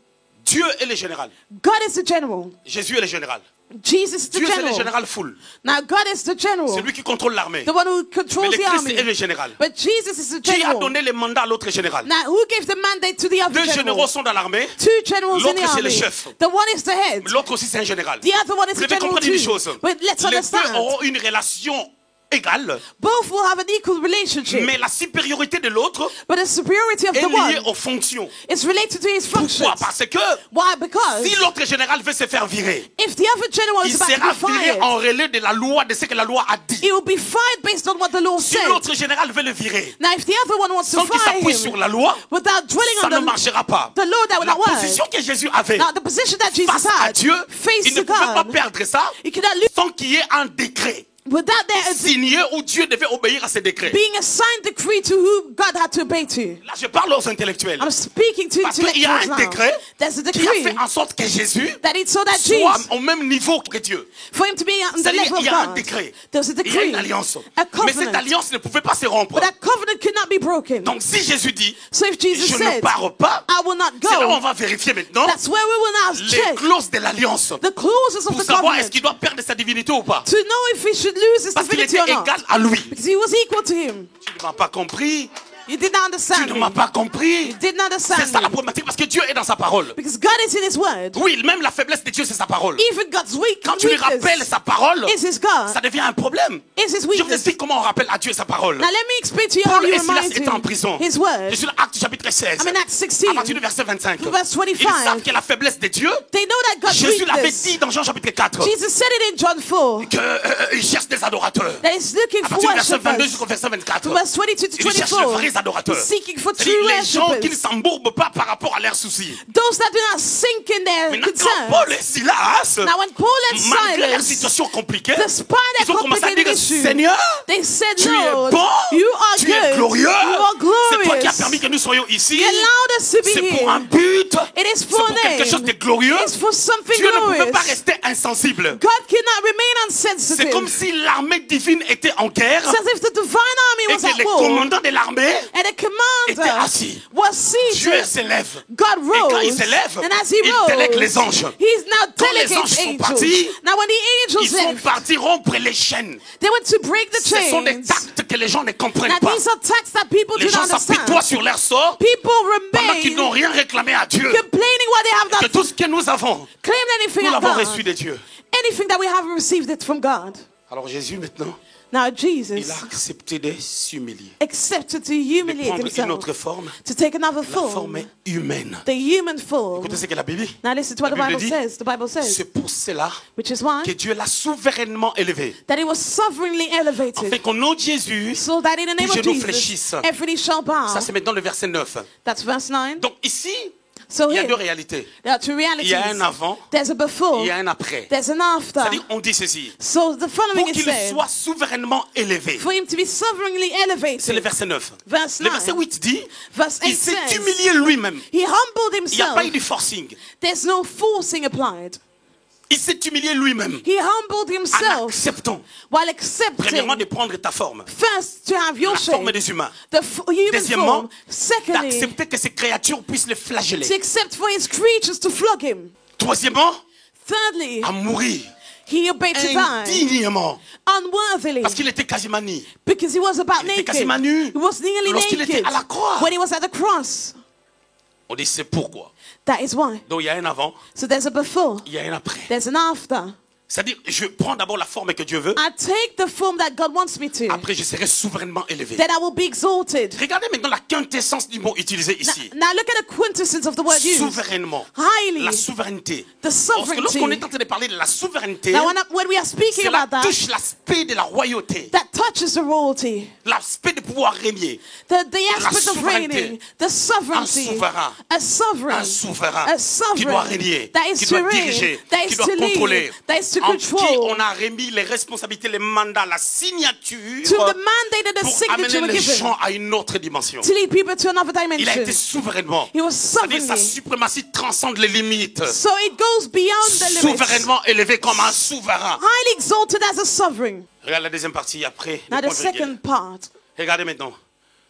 Dieu est le général. God is the general. Jésus est le général. Jesus is the Dieu c'est le general. général full. Now God is the general. C'est lui qui contrôle l'armée. The one who Mais controls le the Christ est army. le général. But Jesus is the Qui a general. donné le mandat à l'autre général? Now who gave the mandate to the other Deux general? généraux sont dans l'armée. Two generals in L'autre, the c'est le army. chef. The one is the head. L'autre aussi c'est un général. The other one is Vous the devez general comprendre une too. chose. But let's Les deux understand. auront une relation égale, Both will have an equal relationship. mais la supériorité de l'autre But the superiority of est the liée one aux fonctions. is related to his functions. Pourquoi? Parce que Why? Because si l'autre général veut se faire virer, if the other general il is about sera to be viré fired, en relais de la loi, de ce que la loi a dit. he will be fired based on what the law Si said. l'autre général veut le virer, Now, if the other one wants to sans qu'il fire s'appuie sur him la loi, without dwelling ça on ne marchera pas. the law, that will La not work. position que Jésus avait Now, the position that Jesus face à had, Dieu, face il ne to pouvait pas God, perdre ça he could not lose sans qu'il y ait un décret without there signé où Dieu devait obéir à ce décret. being a signed decree to who God had to obey to. Là, je parle aux intellectuels. I'm speaking to Parce qu'il y a intellectuals un now. décret There's a qui a decree fait en sorte que Jésus that it so that soit Jesus, au même niveau que Dieu. for him to be on the C'est-à-dire, level il of y a un God, décret. there's a Il y a decree, une alliance. a Mais cette covenant. alliance ne pouvait pas se rompre. But that covenant could not be broken. Donc si Jésus dit, So if Jesus je ne said, pars pas, I will not c'est là où on go, va vérifier maintenant that's where we will now les check clauses de l'alliance the clauses of pour the savoir est-ce covenant qu'il doit perdre sa divinité ou pas. to know if he should lose his Parce qu'il divinity était or not. égal à lui. Because he was equal to him. Tu ne m'as pas compris. You did not Tu understand ne me. m'as pas compris. You did not C'est understand ça la me. problématique parce que Dieu est dans sa parole. Because God is in his word. Oui, même la faiblesse de Dieu, c'est sa parole. Even God's Quand tu lui rappelles weakness sa parole, is his God. ça devient un problème. Is his Je vous weakness. explique comment on rappelle à Dieu sa parole. Now let me explain to you how Paul you et Silas remind étaient en him prison. his word. Je suis dans Actes chapitre 16. I'm in Acts 16. À partir du verset 25. Verse 25. Ils savent que la faiblesse de Dieu, They know that God's Jésus l'avait weakness. dit dans Jean chapitre 4, Jesus said it in John 4. qu'il cherche des adorateurs. That he's looking À for partir du verset 22 worshippers. jusqu'au verset 24. From verse 22 to Il cherche les 24. vrais adorateurs. He's seeking for C'est-à-dire true les gens qui ne worshippers. s'embourbent pas par rapport à leurs soucis. Those that do not sink in their Maintenant, quand Paul et concerns. Silas, Now when Paul and malgré leur Silas, situation compliquée, despite their ils ont commencé à complicated dire, issue, Seigneur, they said, tu es Lord, bon, you are tu es good, glorieux, you are c'est toi qui as glorious. permis que nous soyons ici, You allowed us to be c'est pour un here. but, It c'est is for pour quelque chose de name. glorieux. It's for something Dieu ne pouvait pas glorious. rester insensible. God cannot remain C'est insensitive. comme si l'armée divine était en guerre It's as if the divine army et was que at le war commandant de l'armée and the était commander assis. was Dieu seated. s'élève. God Et quand il rose, s'élève, and as he il rose, délègue les anges. he's now Quand les delegates anges sont angels. partis, Now when the Ils angels sont left, partis rompre les chaînes. they went to break the Ce sont des chains. actes que les gens ne comprennent Now pas. these are texts that people Les do gens not s'apitoient understand. sur leur sort People pendant qu'ils n'ont remain rien réclamé à Dieu. complaining what they have Que not tout ce que nous avons, claimed anything nous of l'avons reçu God. de Dieu. Anything that we have received it from God. Alors Jésus maintenant, Now il Jesus a accepté de s'humilier, accepted to de humiliate prendre une himself, autre forme, to take another la forme form, humaine. the human form. Écoutez ce que la Bible dit. Now listen to what the La Bible Bible dit, says. The Bible says, C'est pour cela which is why que Dieu l'a souverainement élevé. that he was sovereignly En elevated, fait, qu'au nom de Jésus, so that in the name tout of genou Jesus, fléchisse. every knee shall bow. Ça c'est maintenant le verset 9. That's verse 9. Donc ici, So il y a here, deux réalités. there are two Il realities. y a un avant, There's a before, il y a un après. there's an after. C'est-à-dire, on dit ceci. So the following Pour is qu'il said, soit souverainement élevé. for him to be sovereignly C'est le elevated. verset 9. Verse Le verset 9. 8 dit, Verse 8 il s'est says, humilié lui-même. he humbled Il n'y a pas eu himself. de forcing. There's no forcing applied. Il s'est humilié lui-même. He humbled En himself acceptant, while accepting, premièrement, de prendre ta forme. first, to have your La forme shape, des humains. the human Deuxièmement, form. Secondly, d'accepter que ces créatures puissent le to flageller. accept for his creatures to flog him. Troisièmement, Thirdly, à mourir he obeyed to die indignement. unworthily Parce qu'il était quasiment nu. because he was about Il était naked. quasiment nu He was nearly lorsqu'il était naked à la croix. when he was at the cross. On dit c'est pourquoi. That is why. Donc il y a un avant, So there's a before, il y a un après. there's an after. C'est-à-dire, je prends d'abord la forme que Dieu veut. I take the form that God wants me to. Après, je serai souverainement élevé. Then I will be exalted. Regardez maintenant la quintessence du mot utilisé Now, ici. now look at the quintessence of the word used. Souverainement. Highly. La souveraineté. The Parce que lorsqu'on est sovereignty. en train de parler de la souveraineté, Now when we are speaking cela about that, touche l'aspect de la royauté. that touches the royalty. L'aspect de pouvoir régner. The aspect of souveraineté. reigning, the sovereignty, Un souverain. a sovereign, Un souverain a qui doit sovereign régner, that is qui to doit reign, diriger, that qui is doit to contrôler, lead, that is to en qui control, on a remis les responsabilités, les mandats, la signature to the mandate and the pour signature amener were les given gens à une autre dimension. to lead people to another Il a été dimension. souverainement. He was C'est-à-dire sa sovereignly. suprématie transcende les limites. So it goes beyond the limits. Souverainement élevé comme un souverain. Highly exalted as a sovereign. Regarde la deuxième partie après. Now le the point virgule. second part, Regardez maintenant.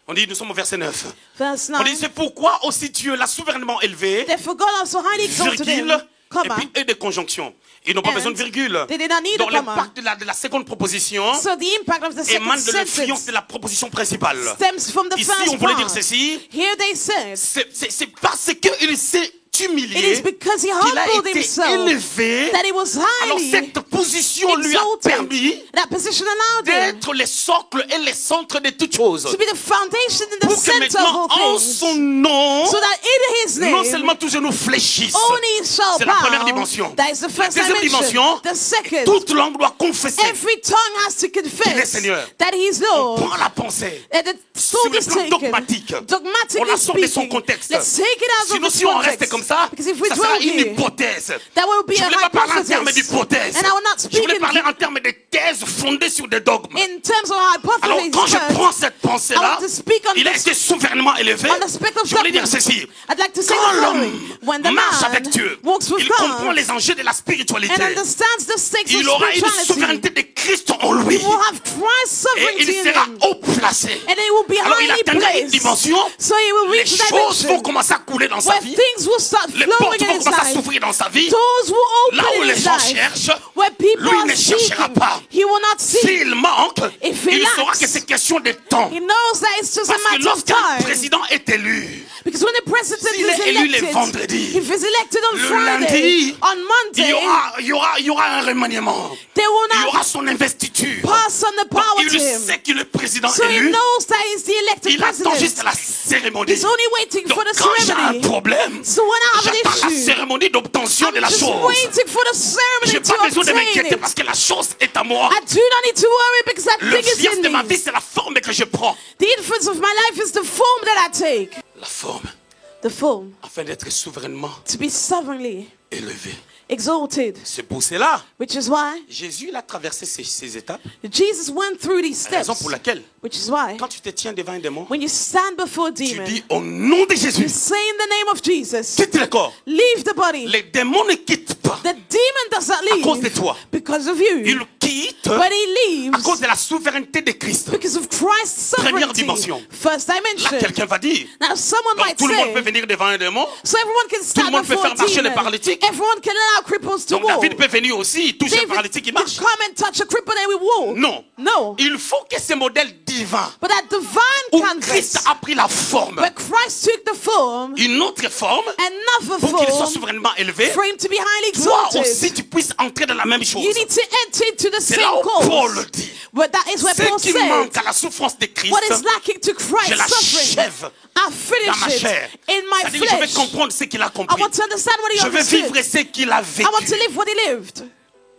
On dit, nous sommes au verset 9. verse On dit, 9. c'est pourquoi aussi Dieu l'a souverainement élevé, Therefore God also highly exalted him, virgule, et comma, puis et des conjonctions. Ils n'ont pas And besoin de virgule. they did not need a Donc comma. l'impact de la seconde proposition So the impact of the second émane de l'influence sentence de la proposition principale. stems from the Ici, first on voulait dire part. ceci, Here they said, c'est parce qu'il s'est it humilié is because he qu'il a humbled été himself élevé. that he was Alors highly cette position lui a exalted. permis That position allowed him d'être le socle et le centre de toutes choses. to be the foundation and the Pour que center of maintenant, all en things. son nom, So that in his non name, seulement tous genou fléchissent, all knees shall c'est la première bow. dimension. That is the La first deuxième dimension, dimension. The second, toute langue doit confesser. every tongue has to Qu'il est confess Seigneur. that he is On Lord. prend la pensée And the sur sword le is plan taken. dogmatique. On Dogmatically la sort de son speaking, contexte. let's take it out Sinon, of si its on reste context. comme ça, Because if we ça sera dwell une here, hypothèse. that will be Je a ne voulais pas parler en termes hypothesis. d'hypothèse. And I will not Je speak voulais parler in en termes de thèses fondées sur des dogmes. terms of Alors hypothesis. quand je first. prends cette I pensée-là, want to speak on il a this- été souverainement élevé. on the spectrum of Je voulais dire doctrine. ceci. I'd like to say Quand the following. When the l'homme marche man avec Dieu, walks with il comprend God les enjeux de la spiritualité. and understands the stakes Il of aura une spirituality, souveraineté de Christ en lui. he will have Christ's Et sovereignty il in sera him. haut placé. And he will be Alors il highly atteindra une placed. dimension. So he will Les reach a choses vont dimension commencer à couler dans sa where vie. things will start Les flowing portes in vont his commencer à life. s'ouvrir dans sa vie. Doors will Là où open in les his gens life. cherchent, Where people lui are ne cherchera seeking, pas. he will not seek. S'il manque, If he il saura lacks, que c'est question de temps. He knows that it's just a Parce que matter of lorsqu'un time. président est élu, Because when the president s'il est is élu les elected, vendredis, if he's elected on le Friday, lundi, on il Monday, y aura un remaniement. they will Il y not aura son investiture. pass on the Donc, power il to him. sait qu'il est président So he élu. knows that he's the elected Il attend juste president. la cérémonie. He's only waiting Donc for the quand j'ai un ceremony. problème, So when I have j'attends an la issue, cérémonie d'obtention de I'm la just chose. waiting for the J'ai ceremony pas to besoin de obtain m'inquiéter it. parce que la chose est à moi. I do not need to worry because that Le thing is fief in de ma me. vie, c'est la forme que je prends. The influence of my life is the form that I take. La forme, The form afin d'être souverainement to be sovereignly élevé. exalted. C'est pour cela, Which is why Jésus il a traversé ces étapes. Jesus went through these Raison steps. pour laquelle, Which is why quand tu te tiens devant un démon, when you stand before a tu demon, dis au nom de you Jésus, say in the name of Jesus, quitte le corps. leave the body. Les démons ne quittent pas The demon does not à cause de leave toi. because of you, Ils quittent but he à cause leaves de la souveraineté de Christ. because of Christ's Première sovereignty. dimension. First Là, dimension. quelqu'un va dire, Now someone donc might tout le monde peut say, venir devant un démon. so everyone can Tout le stand monde peut before a faire marcher les demon. paralytiques. Everyone can allow cripples to Donc walk. David peut venir aussi, il touche un David paralytique, il can marche. come and touch a cripple and we walk. Non. No. Il faut que ce modèle divin, But that divine où canvas, Christ a pris la forme, where Christ took the form, une autre forme, another pour qu'il soit form, souverainement élevé, for him to be highly toi aussi exalted, tu puisses entrer dans la même chose. you need to enter into the C'est same là où Paul cause. dit, But that is where Paul ce qui said, manque à la souffrance de Christ, what is lacking to je Christ's suffering, l'achève I dans finish ma it chair. in my C'est-à-dire que je vais flesh. comprendre ce qu'il a I compris. want to understand what he Je vais vivre understood. ce qu'il a I want to vécu. live what he lived.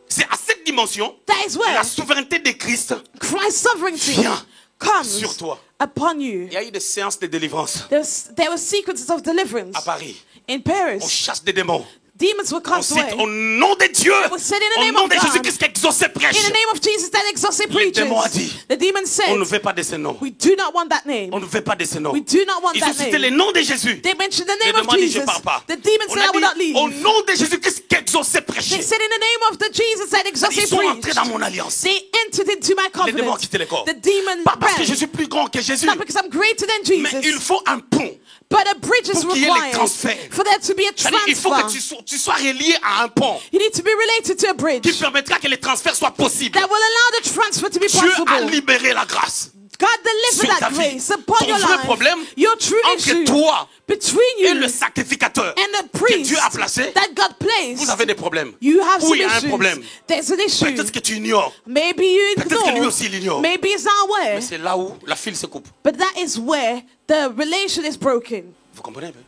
C'est à cette dimension That is que where la souveraineté de Christ Christ's sovereignty vient comes sur toi. upon you. Il y a eu des séances de délivrance There were sequences of deliverance à Paris. in On Paris. chasse des démons. Demons were On cast cite away. au nom de Dieu, was said in the au name nom of de God. Jésus-Christ qu'exaucé prêche. In the name of Jesus that exauced Les démons ont preachers. dit, The demon on ne said, veut pas de ce nom. we do not want that name. On ne veut pas de ce nom. We do not want Ils ont that cité le name. nom de Jésus. They mentioned the Les name démons of ont dit, je Jesus. pars pas. The demon On said, a I will not dit, au leave. nom de Jésus-Christ qu'exaucé prêche. They said in the name of the Jesus that Ils exauced sont entrés preached. dans mon alliance. They entered into my Les démons ont covenant. quitté le corps. The demon Pas parce que je ran. suis plus grand que Jésus, Not because I'm greater than mais il Jesus. faut un pont. But a bridge is Pour qu'il y ait les required transferts. for there to be a C'est-à-dire, il faut que transfer. tu sois relié à un pont You need to be related to a bridge qui permettra que les transferts soient possibles. that will allow the transfer to be Dieu a possible. libéré la grâce God sur delivered ta that vie. grace upon Ton your vrai life. problème Your true entre issue toi between et you le sacrificateur and the que priest Dieu a placé, that God placed. vous avez des problèmes. You have Ou some il y a un issues. problème. There's an issue. Peut-être que tu ignores. Maybe you Peut-être que lui ignore. aussi il ignore. Maybe it's not aware. Mais c'est là où la file se coupe. But that is where the relation is broken. Vous comprenez un peu?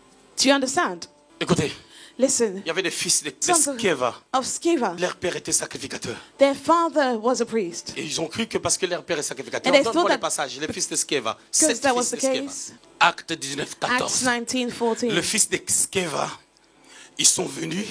Do you understand? Écoutez, Listen. il y avait des fils de Sons of- Sceva. Of Sceva. Leur père était sacrificateur. Their father was a priest. Et ils ont cru que parce que leur père est sacrificateur, And they donne-moi thought les that- passages, les fils de Sceva. Because 7 that was fils the de Sceva. case. Acte 19, Acts 14. 19:14. Le fils de Sceva, ils sont venus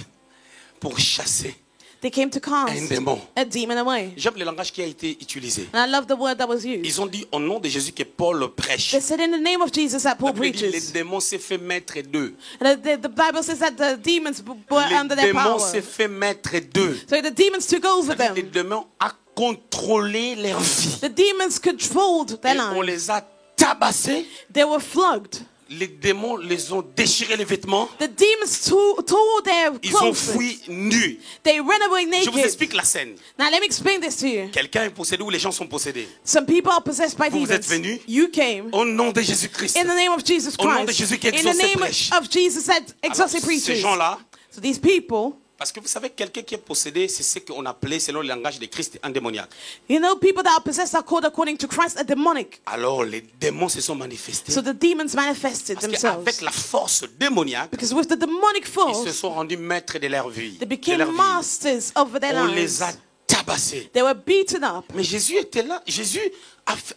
pour chasser They came to un cast démon. a demon away. J'aime le langage qui a été utilisé. And I love the word that was used. Ils ont dit au nom de Jésus que Paul prêche. They said in the name of Jesus that Paul La Bible dit, les preaches. démons s'est fait maître d'eux. And the Bible says that the demons were under Les their démons power. s'est fait maître d'eux. So the demons took over C'est-à-dire, les them. démons a contrôlé leur vie. The demons controlled their Et on lives. les a tabassés. They were flogged. Les démons les ont déchiré les vêtements. The demons tore their Ils ont clothes. fui nus. They ran away Je vous naked. explique la scène. Now let me explain this to you. Quelqu'un est possédé ou les gens sont possédés. Some people are possessed by Vous demons. êtes venus You came au nom de Jésus-Christ. in the name of Jesus Au nom de Christ. Jésus qui In the exauce et name prêche. of Jesus that Alors, exalts ces preachers. gens-là, So these people, parce que vous savez, quelqu'un qui est possédé, c'est ce qu'on appelait, selon le langage de Christ, un démoniaque. you know, people that are possessed are called according to Christ a demonic. Alors, les démons se sont manifestés. So the demons manifested Parce themselves. qu'avec la force démoniaque, Because with the demonic ils se force, sont rendus maîtres de leur vie. they de became leur vie. masters over their On lives. les a tabassés. They were beaten up. Mais Jésus était là. Jésus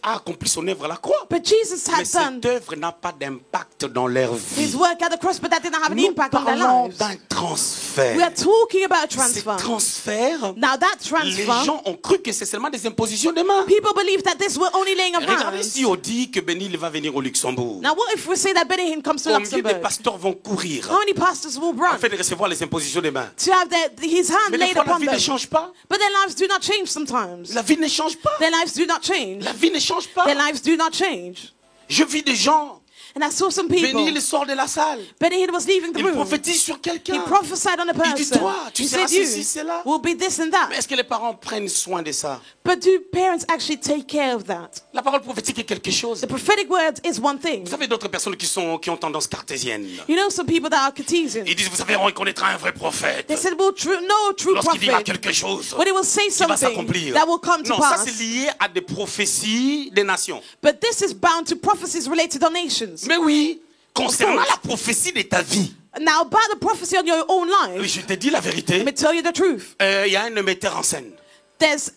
a accompli son œuvre à la croix. But Jesus Mais had done cette œuvre n'a pas d'impact dans leur his vie. work at the cross, but that didn't have an Nous impact on their parlons lives. d'un transfert. We are talking about Ces transfer. transferts, Now that les transfer, gens ont cru que c'est seulement des impositions de mains. people believe that this were only laying of Regardez hands. si on dit que Benil va venir au Luxembourg. Now what if we say that Benny Hinn comes to Combien de Luxembourg? pasteurs vont courir How many pastors will run afin de recevoir les impositions des mains? to have his hand Mais des laid fois, la upon vie ne them? change pas. But their lives do not change sometimes. La vie ne change pas. Their lives do not change. La vie ne change pas. Their lives do not change. Je vis des gens. And I saw some people. Benil sort de la salle. Benny Hinn was leaving the Il room. prophétise sur He quelqu'un. prophesied on a Il dit, person. toi, tu He seras said, ceci, you cela. will be this and that. Mais est-ce que les parents prennent soin de ça? But do parents actually take care of that? La parole prophétique est quelque chose. The prophetic word is one thing. Vous savez d'autres personnes qui ont tendance cartésienne. You know some people that are Cartesian. Ils disent, vous savez, on reconnaîtra un vrai prophète. They said, well, no true Lorsqu'il dira prophet. quelque chose When he will say qui va something s'accomplir. that will come to Non, ça pass. c'est lié à des prophéties des nations. But this is bound to prophecies related on nations. Mais oui, concernant course. la prophétie de ta vie, Now, about the prophecy on your own oui, life, je te dis la vérité, let me tell you the truth. il y a un metteur en scène. There's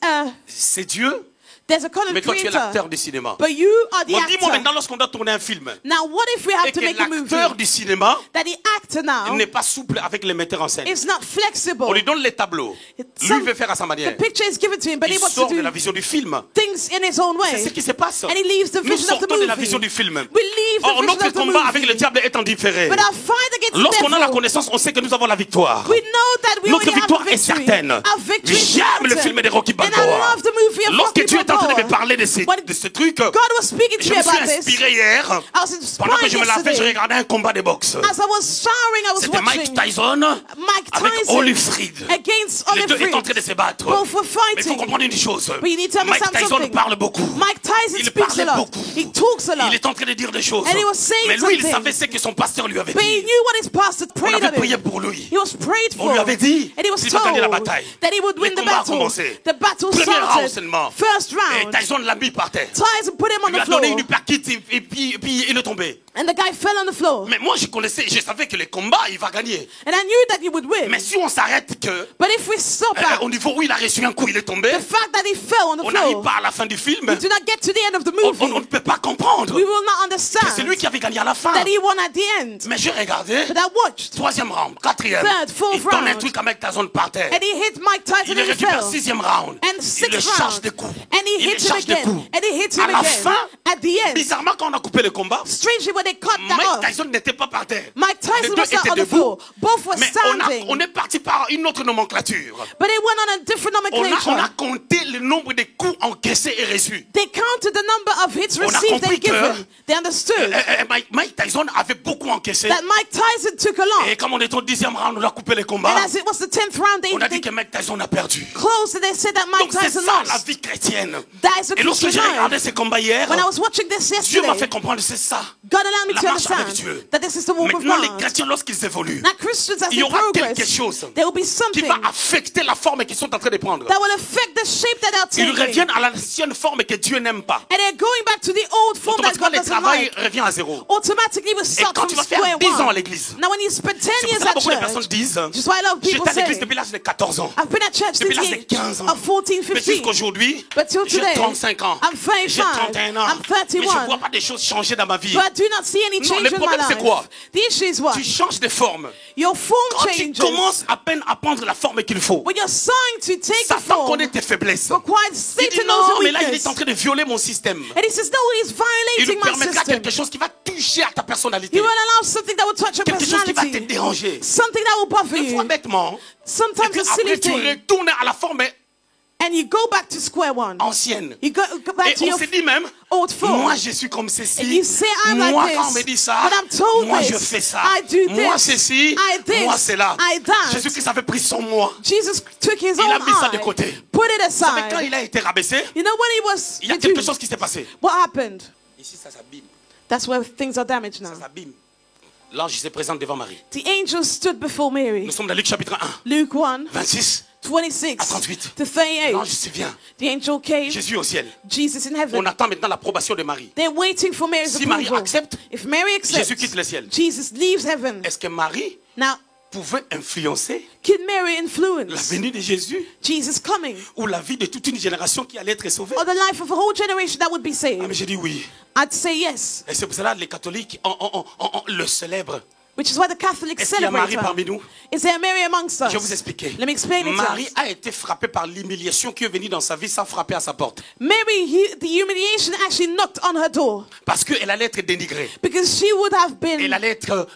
C'est Dieu, a content mais toi tu es creator, l'acteur du cinéma. but you are the On dit, moi actor. maintenant, lorsqu'on doit tourner un film, Now, what if we have et to que make a movie l'acteur du cinéma that the actor now n'est pas souple avec les metteurs en scène. is not flexible? On lui donne les tableaux. Lui, il veut faire à sa The manière. picture is given to him, but he Il wants to sort de do la vision du film. things in his own C'est ce way. qui se passe. And he leaves the Nous vision of the sortons de la movie. vision du film. We leave the Or, vision notre of the combat avec le movie. diable est en différé. But our fight against the Lorsqu'on a la devil, connaissance, on sait que nous avons la victoire. we know that we Notre already victoire have a est victory. certaine. Our victory is J'aime le certain. film de Rocky And I Balboa. love the movie of Lorsque Rocky tu es en train de me Balboa. parler de When ce truc, God was speaking to je me me suis about this, inspiré hier. I was Pendant que inspired je me lavais, je yesterday. regardais un combat de boxe. As I was showering, I was C'était Mike watching Tyson Mike avec Tyson Holyfield. against Les deux étaient en train Holyfield. de se battre. Both were Mais il faut fighting. comprendre une chose. But you need to Mike understand Tyson something. parle beaucoup. Mike Tyson Il speaks a parlait lot. beaucoup. He talks a lot. Il est en train de dire des choses. And he was saying Mais lui, il something. savait ce que son pasteur lui avait But he dit. knew what his pastor On prayed avait on prié him. pour lui. He was prayed On for. lui avait dit And he was qu'il va told gagner la bataille. that he would win Le the combat a battle. commencé. The battle Premier round started. seulement. First Et round. Tyson l'a mis par terre. Tyson put him on Il lui the a floor. donné une uppercut et puis il est tombé. And the guy fell on the floor. Mais moi, je savais que les combats, il va gagner. And I knew that he would win. Mais si on s'arrête que But if we stop at au niveau où il a reçu un coup, il est tombé, the fact that he fell on the on n'arrive floor, pas à la fin du film, we do not get to the end of the on movie. ne peut pas comprendre. We will not que c'est understand lui qui avait gagné à la fin. that he won at the end. Mais j'ai regardé, But I watched. troisième round, quatrième, Third, fourth il donne un round. truc à Mike Tyson par terre. And he hit Mike Tyson Il and he récupère fell. sixième round. And Il le sixth charge round. des coups. And he Il le hit him charge des again. coups. And he hit À him la again. fin, At the end. bizarrement, quand on a coupé le combat, Strangely, when they cut that Mike off, Tyson n'était pas par terre. Mike Les Tyson deux was not étaient on the debout. floor. Both were Mais standing. on est parti par une autre nomenclature. But they went on a different On nomenclature. a compté le nombre de coups encaissés et reçus. They counted the number of hits On a received compris and given. They understood Mike Tyson avait beaucoup encaissé. that Mike Tyson took a lot. Et comme on est au 10e round, on a coupé les combats. And as it was the 10th round, On a they dit que Mike Tyson a perdu. closed and they said that Mike Donc c'est Tyson ça la lost. vie chrétienne. That is a Et lorsque Christian j'ai regardé life. ces combats hier, When I was watching this Dieu m'a fait yesterday, comprendre c'est ça. God allowed me La to marche avec understand Dieu. that this is the walk of Maintenant, les God. chrétiens, lorsqu'ils évoluent, Now Christians, as il y they aura quelque progress, chose there will be qui something va affecter la forme qu'ils sont en train de prendre. that will affect the shape that they're Ils taking. reviennent à l'ancienne forme que Dieu n'aime pas. And they're going back to the old form that Automatiquement, God le doesn't travail like. revient à zéro. Automatically we Et start quand from tu vas faire square 10 ans à one. l'église, Now when you spend 10 c'est pour years ça que at beaucoup de personnes church, disent, just why a lot of people j'étais à l'église say, depuis l'âge de 14 ans. I've been at church Depuis since l'âge de the 15 ans. age of 14, Mais 15. jusqu'aujourd'hui, But till j'ai today, 35 ans. I'm 35, J'ai 31 ans. I'm Mais je ne 31. vois pas des choses changer dans ma vie. But I do not see any Non, change le in my problème, c'est life. quoi? The issue is what? Tu changes de forme. Your form Quand tu changes. commences à peine à prendre la forme qu'il faut, When you're starting to take the Satan form, connaît tes faiblesses. required Il dit Satan knows non, your mais là, il weakness. est en train de violer mon système. And he says, no, he's Il nous violating my permettra system. quelque chose qui va toucher à ta personnalité. He will allow something that will touch your Quelque chose qui va te personality. déranger. Something that will bother Des fois, you. bêtement. Et Sometimes puis a silly après, tu thing. retournes à la forme And you go back to square one. ancienne. You go back Et to on your se dit même, old form. moi je suis comme ceci. And you say, I'm like Moi this. quand on me dit ça, When I'm told moi this, je fais ça. I do Moi this. ceci, I this. moi c'est là. I that. Jésus-Christ avait pris son moi. Jesus took his Il own a mis ça de eye, côté. put it Mais quand aside. il a été rabaissé, You know when he was il y a quelque reduced, chose qui s'est passé. what happened? Ici ça s'abîme. That's where things are damaged now. Ça s'abîme. L'ange se présente devant Marie. The angel stood before Mary. Nous sommes dans Luc chapitre 1, Luke 1, 26 26 à 38. to 38. L'ange se vient. The angel came, Jésus au ciel. Jesus in On heaven. attend maintenant l'approbation de Marie. They're waiting for Mary's Si Marie approval. accepte, If Mary accepts, Jésus quitte le ciel. Jesus leaves heaven. Est-ce que Marie Now, pouvait influencer can Mary la influence venue de Jésus Jesus coming ou la vie de toute une génération qui allait être sauvée? or the life of a whole generation that would be Ah, saved? mais j'ai dit oui. I'd say yes, Et c'est pour cela que les catholiques le célèbrent. which is why the Catholics Est-ce qu'il y a celebrate Marie her. parmi nous? Is there Mary amongst us? Je vais vous expliquer. Let me explain it to Marie us. a été frappée par l'humiliation qui est venue dans sa vie sans frapper à sa porte. Mary, the humiliation actually knocked on her door Parce qu'elle allait être dénigrée. because she would have Elle been, allait être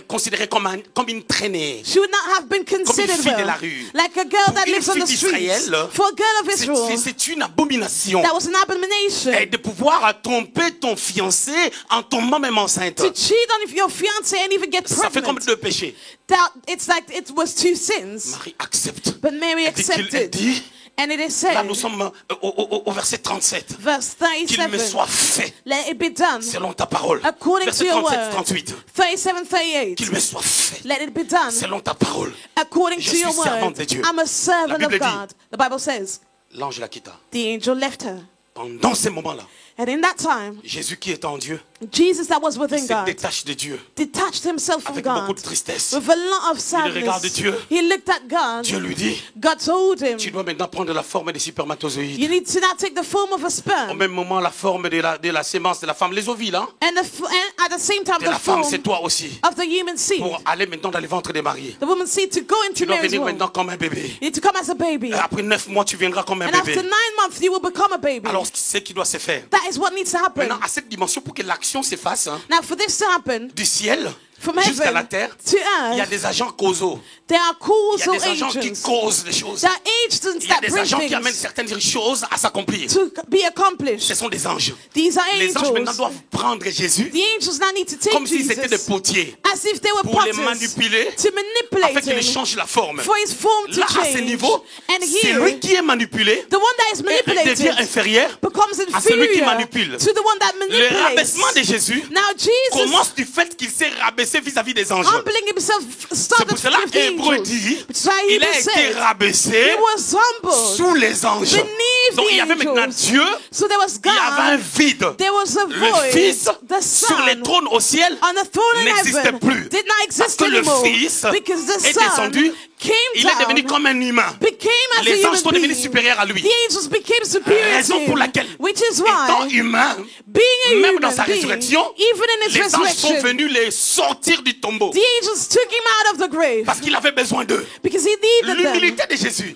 considérée comme une traînée. she would not have been considered fille de la well, rue. like a girl Pour that une lives on fille the streets. d'Israël, For a girl of Israel, C'est une abomination. that was an abomination. Et de pouvoir tromper ton fiancé en tombant même enceinte. To cheat on your fiance and even get Ça fait comme pregnant. deux péchés. That it's like it was two sins. Marie accepte. But Mary Elle dit qu'il- elle accepted. dit, And it is là said, nous sommes au verset 37. verse Qu'il me 37, soit fait let it be done selon ta parole. according Verset to your 37, word. 38. 37, 38, Qu'il me soit fait let it be done selon ta parole. according Je to your suis servante word. de Dieu. I'm a servant La of Bible dit- God. The Bible says, L'ange la quitta. the angel left her. Pendant ces moments-là, And in that time, Jésus qui est en Dieu, Jesus that was il within se God détache de Dieu detached himself from avec beaucoup God de tristesse. with a lot of regarde sadness. Dieu. He looked at God. Dieu lui dit, God told him, tu dois maintenant prendre la forme des spermatozoïdes. you need to now take the form of a Au sperm. même moment, la forme de la sémence de la femme, les ovules, hein, And at the same time, de the la femme, form c'est toi aussi. of the human seed. Pour aller maintenant dans les ventres des mariés. The woman's seed to go into Tu dois Mary's venir womb. maintenant comme un bébé. You need to come as a baby. Après 9 mois, tu viendras comme un And after bébé. 9 months, you will become a baby. Alors, c'est ce qui doit se faire. That is what needs to happen. Maintenant, à cette dimension, pour que l'action s'efface, hein, Now, for this to happen, du ciel from jusqu'à la heaven terre, to il y a earth, des agents causaux. there are Il y a causal des agents qui agents. causent les choses. There are agents Il y a that des bring agents qui amènent things certaines choses à s'accomplir. to be Ce accomplished. sont des anges. These are Les anges maintenant angels. doivent prendre Jésus The angels now need to take comme s'ils étaient des Jesus potiers as if they were pour les potters manipuler to afin manipulate qu'ils him changent la forme. for his form to Là, à ce change. niveau, And c'est here, lui qui est manipulé the one that is et devient manipulated inférieur becomes à celui qui inferior manipule. to the one that Le manipulates. rabaissement de Jésus Now Jesus commence du fait qu'il s'est rabaissé vis-à-vis des anges. humbling himself C'est started pour cela with the qu'Hébreu angels. dit, Which is why il a Hebrews été said rabaissé he was humbled sous les anges. beneath Donc the il y avait maintenant angels. Dieu, So there was il y avait un God, vide. there was a Le void, Fils the sur les Son trônes au ciel on the throne in n'existait heaven plus. did not Parce exist que le anymore Fils because the est Son descendu, came il est devenu down, comme un humain. became as a Les anges sont human devenus being. supérieurs à lui. The angels became superior Raison to pour him, laquelle, which is étant why, humain, being a même human dans sa being, résurrection, even in his les anges sont resurrection, venus les sortir du tombeau. the angels took him out of the grave Parce qu'il avait besoin d'eux. because he needed them. L'humilité de Jésus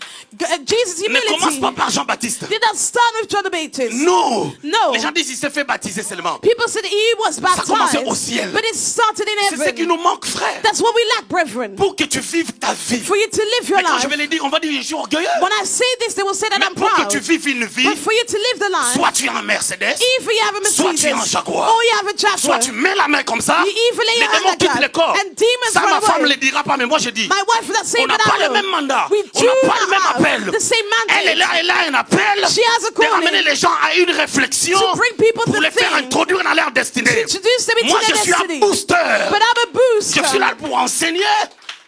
Jesus' ne commence humility pas par Jean-Baptiste. did not start with John the Baptist. Non. No. Les gens disent qu'il s'est fait baptiser seulement. People said he was commençait baptized, au ciel. but it started in C'est ce qui heaven. nous manque, frère. That's what we lack, brethren. Pour que tu vives ta vie. For you to live your Mais quand life. je vais le dire, on va dire je suis orgueilleux. When I say this, they will say that Mais I'm pour que proud. tu vives une vie, But for you to live the life, soit tu es en Mercedes, either you have a soit tu es en Mercedes, Jaguar, or you have a soit Jaguar. tu mets la main comme ça, You even lay les your hand démons like quittent that, le corps. and demons Ça, ma run femme ne away. le dira pas, mais moi je dis. My wife would not say, On n'a but pas I le will. même mandat. We On do n'a pas not le même have appel. the same Elle est mandate. là, un appel She has a de calling ramener les gens à une réflexion to bring people pour to les faire think, introduire dans leur to destinée. introduce them into Moi, their je suis un destiny. booster. But I'm a booster. Je suis là pour enseigner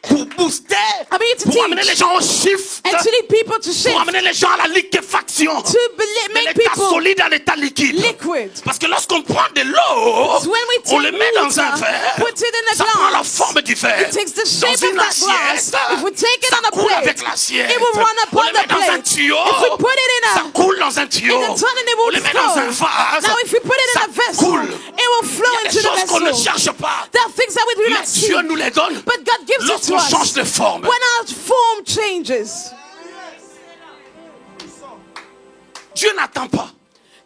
pour booster, I'm here to pour amener teach les gens au shift, and to lead people to pour shift, amener les gens à la liquéfaction, to de make l'état people solide à l'état liquide. liquid. Parce que lorsqu'on prend de l'eau, So when we on take le met dans un water, verre, put it in a ça prend la glass, forme du verre. it takes the Dans shape of une that glass. assiette, If we take it ça on a coule plate, avec l'assiette. it will run On upon le met the dans un plate. tuyau, If we put it in ça a, coule dans un tuyau. in a ton and it On will le met dans un flow. vase, Now if we put it in ça a vessel, coule. it will flow Il y a into des choses the qu'on ne vessel. cherche pas. There are things that we do Mais not see, Dieu nous les donne but God gives it to lorsqu'on us change de forme. when our form changes. Dieu n'attend pas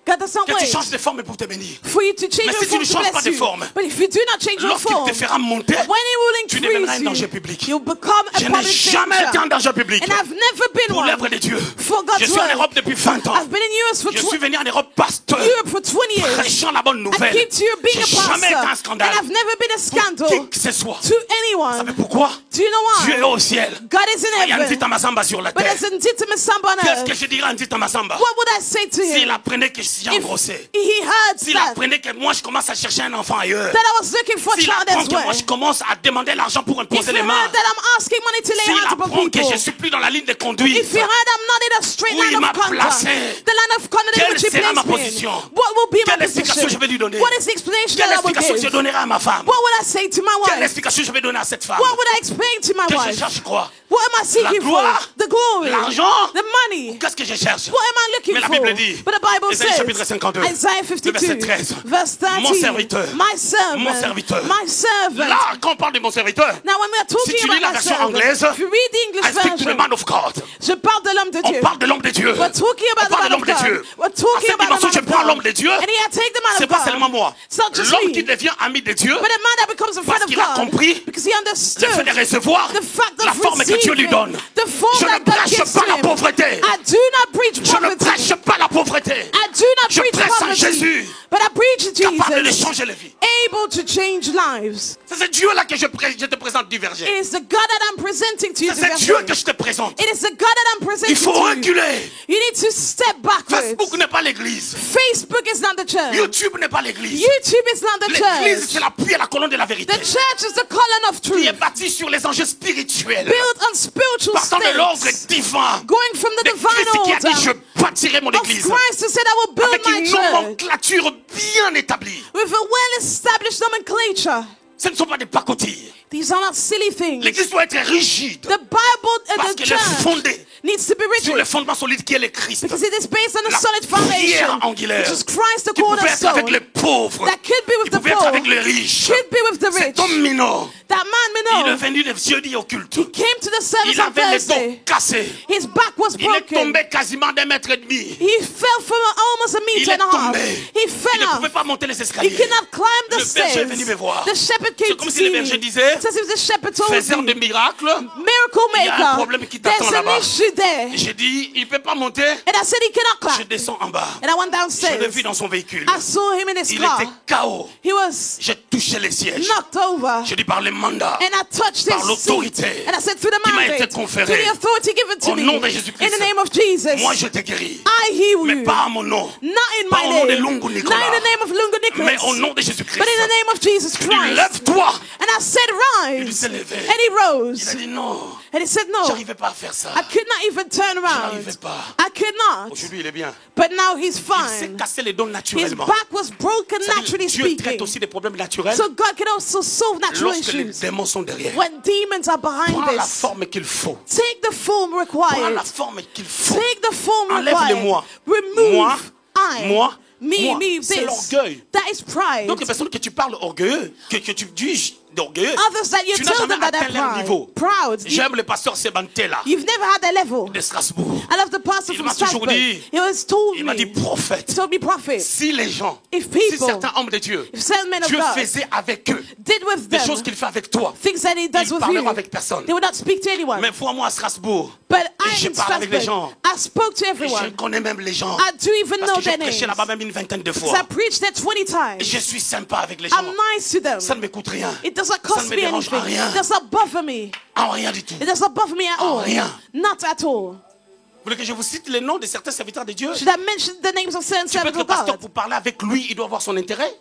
God doesn't que tu wait changes de forme pour te bénir. for you to change Mais your si tu form ne to changes pas bless de you. forme, But if you do not change your lorsqu'il form, te fera monter, when He will tu deviendras un increase danger you, public. you'll become a Je n'ai public jamais été en danger. danger public And I've never been pour one l'œuvre de Dieu. for God's Je suis en work. Europe depuis 20 ans. I've been in US for Je suis venu en Europe pasteur, Europe for 20 years. prêchant la bonne I nouvelle. came to you being J'ai a jamais été un pastor, and scandale I've never been a pour scandal qui que ce soit. to Vous savez anyone. pourquoi? Do you know Dieu est why? au ciel. God is in Il y a un petit heaven, Tamasamba sur la but terre. there's a Ntita Masamba on Qu'est-ce que earth. je dirais à un petit Tamasamba? What would I say to S'il him apprenait que j'ai if engrossé? he heard S'il that apprenait que moi je commence à chercher un enfant ailleurs? I was looking for a S'il child apprend que elsewhere? moi je commence à demander l'argent pour If imposer he les heard mains? that I'm asking money to lay S'il hands upon apprend que people? je suis plus dans la ligne de conduite? If he heard I'm not in a straight Où il line m'a of conduct, placé? the line of conduct in Quelle which he sera ma placed me in, position? what will be my Quelle explication position? je vais lui donner? What is the explanation Quelle that I will explication je give? donnerai à ma femme? What would I say to my Quelle wife? explication je vais donner à cette femme? What would I explain to my Que je wife? cherche quoi? What am I seeking for? gloire, The glory, l'argent, the money. Qu'est-ce que je cherche? What am I looking Mais la for? Bible dit, But the Bible Ésaïe chapitre says, 52, Isaiah le 52, verset 13, verse 13, mon serviteur, my servant, mon serviteur. my servant. Là, quand on parle de mon serviteur, Now when we are talking si tu lis about la my version servant, anglaise, if you read the English I speak to the version, man of God. je parle de l'homme de On Dieu. parle de l'homme de Dieu. We're talking On about the parle de man l'homme of de God. Dieu. We're À talking cette about dimension, the je man prends of l'homme God. de Dieu. And here I take the man C'est of pas seulement God. moi. It's not just L'homme me. qui devient ami de Dieu, But a man that becomes a friend parce of qu'il a God, compris because he le understood fait de recevoir the fact la of forme que Dieu lui receiving donne. the form Je ne that God prêche gives pas to la him. pauvreté. I do not preach Je ne poverty. prêche pas la pauvreté. I do not Je preach prêche en poverty. Jésus, But I preach capable de Jesus, changer les vies. able to change lives. C'est ce Dieu-là que je te présente du verger. It is the God that I'm presenting to you. C'est ce Dieu que je te présente. It is the God that I'm presenting Il faut to you. reculer. You need to step backwards. Facebook n'est pas l'église. Facebook is not the church. YouTube n'est pas l'église. YouTube is not the L'église, church. c'est l'appui à la colonne de la vérité. The church is the column of Qui est truth, bâti sur les enjeux spirituels. built on spiritual Partant de l'ordre stakes, divin. going from the De divine Christ qui a dit, je order bâtirai mon of église. Christ who said, I will build Avec my une church nomenclature bien établie. with a well-established nomenclature. Ce ne sont pas des pacotilles. These are not silly things. L'église doit être rigide. The Bible and Parce the qu'elle est church fondée needs to be sur le rigid fondement solide qui est le Christ. because it is based on a La solid pierre foundation, angulaire. which is Christ the Qui pouvait être cornerstone. avec les pauvres. That could be with Qui the pouvait être poor, avec les riches. could be with the Cet rich. homme minot, That man, il est Mino, venu des jeudis occultes. he came to the service Il on avait les dos Thursday. cassés. His back was Il est broken. tombé quasiment d'1,5 mètre. He fell from almost a Il meter est and a half. tombé. He Il fell ne pouvait off. pas monter les He escaliers. cannot climb the Le berger stairs. est venu me voir. The shepherd C'est came comme to si le see berger me. disait, It's as if the shepherd told faisant de me, miracles, miracle il y a un maker, problème qui t'attend there's an là-bas. issue there. J'ai dit, il ne peut pas monter. And I said he cannot Je climb. descends en bas. And I went Je l'ai downstairs. vu dans son véhicule. I saw him in his Il car. était KO. He was J'ai touché les sièges. knocked over. Je dis par les mandats. And I touched Par his l'autorité seat. And I said, through the qui m'a été mandate, conférée. through the authority given to Au me, nom de Jésus-Christ. in the name of Jesus, Moi, je t'ai guéri. I heal Mais you. pas à mon nom. Not in Pas my au nom de name, Lungu not Nicolas. in the name of Lungu Mais Nicholas, au nom de Jésus-Christ. but in the name of Jesus Il dit, Christ. lève-toi. And I said, Il rise. s'est levé. And he rose. Il a dit non. And he said, no, J'arrivais pas à faire ça. I could not even turn around. n'arrivais pas. I could not. Aujourd'hui, il est bien. But now he's Il s'est fine. cassé les dents His naturellement. back was broken, C'est-à-dire, naturally Dieu traite speaking. aussi des problèmes naturels So God can also solve natural lorsque les issues. démons sont derrière. When demons are behind Prends la this, forme qu'il faut. take the form Prends required. la forme qu'il faut. Take the form Enlève les required. moi. Remove Moi. I. Moi. Me, Moi. me, C'est this. l'orgueil. That is pride. Donc les personnes que tu parles orgueilleux, que tu juges d'orgueilleux, Others that you tu n'as tell jamais them that atteint they're leur proud. niveau. Proud. J'aime le pasteur Sebantela You've never had a level. de Strasbourg. I love the pastor Il from m'a toujours Strasbourg. dit- He always told Il m'a dit me. prophète. He told me, prophet, Si les gens, if si people, certains hommes de Dieu, if certain men of Dieu God faisait avec eux did with des them choses qu'il fait avec toi, things that he does ils with parleront you, avec personne. they would not speak to anyone. Mais vois-moi à Strasbourg, But et I je in parle avec les Strasbourg, gens. I spoke to Et je everyone. connais même les gens. I do even Parce know que j'ai their prêché names. là-bas même une vingtaine de Because fois. I preached there 20 Et times. je suis sympa avec les gens. I'm nice to them. Ça ne me coûte rien. It doesn't Ça cost ne me me dérange en anything. rien. It does not bother me. En rien du tout. It does not bother me at all. rien. Not at all. Vous voulez que je vous cite les noms de certains serviteurs de Dieu? Should I mention the names of certain Tu peux servants être le of pasteur God? pour parler avec lui, il doit avoir son intérêt.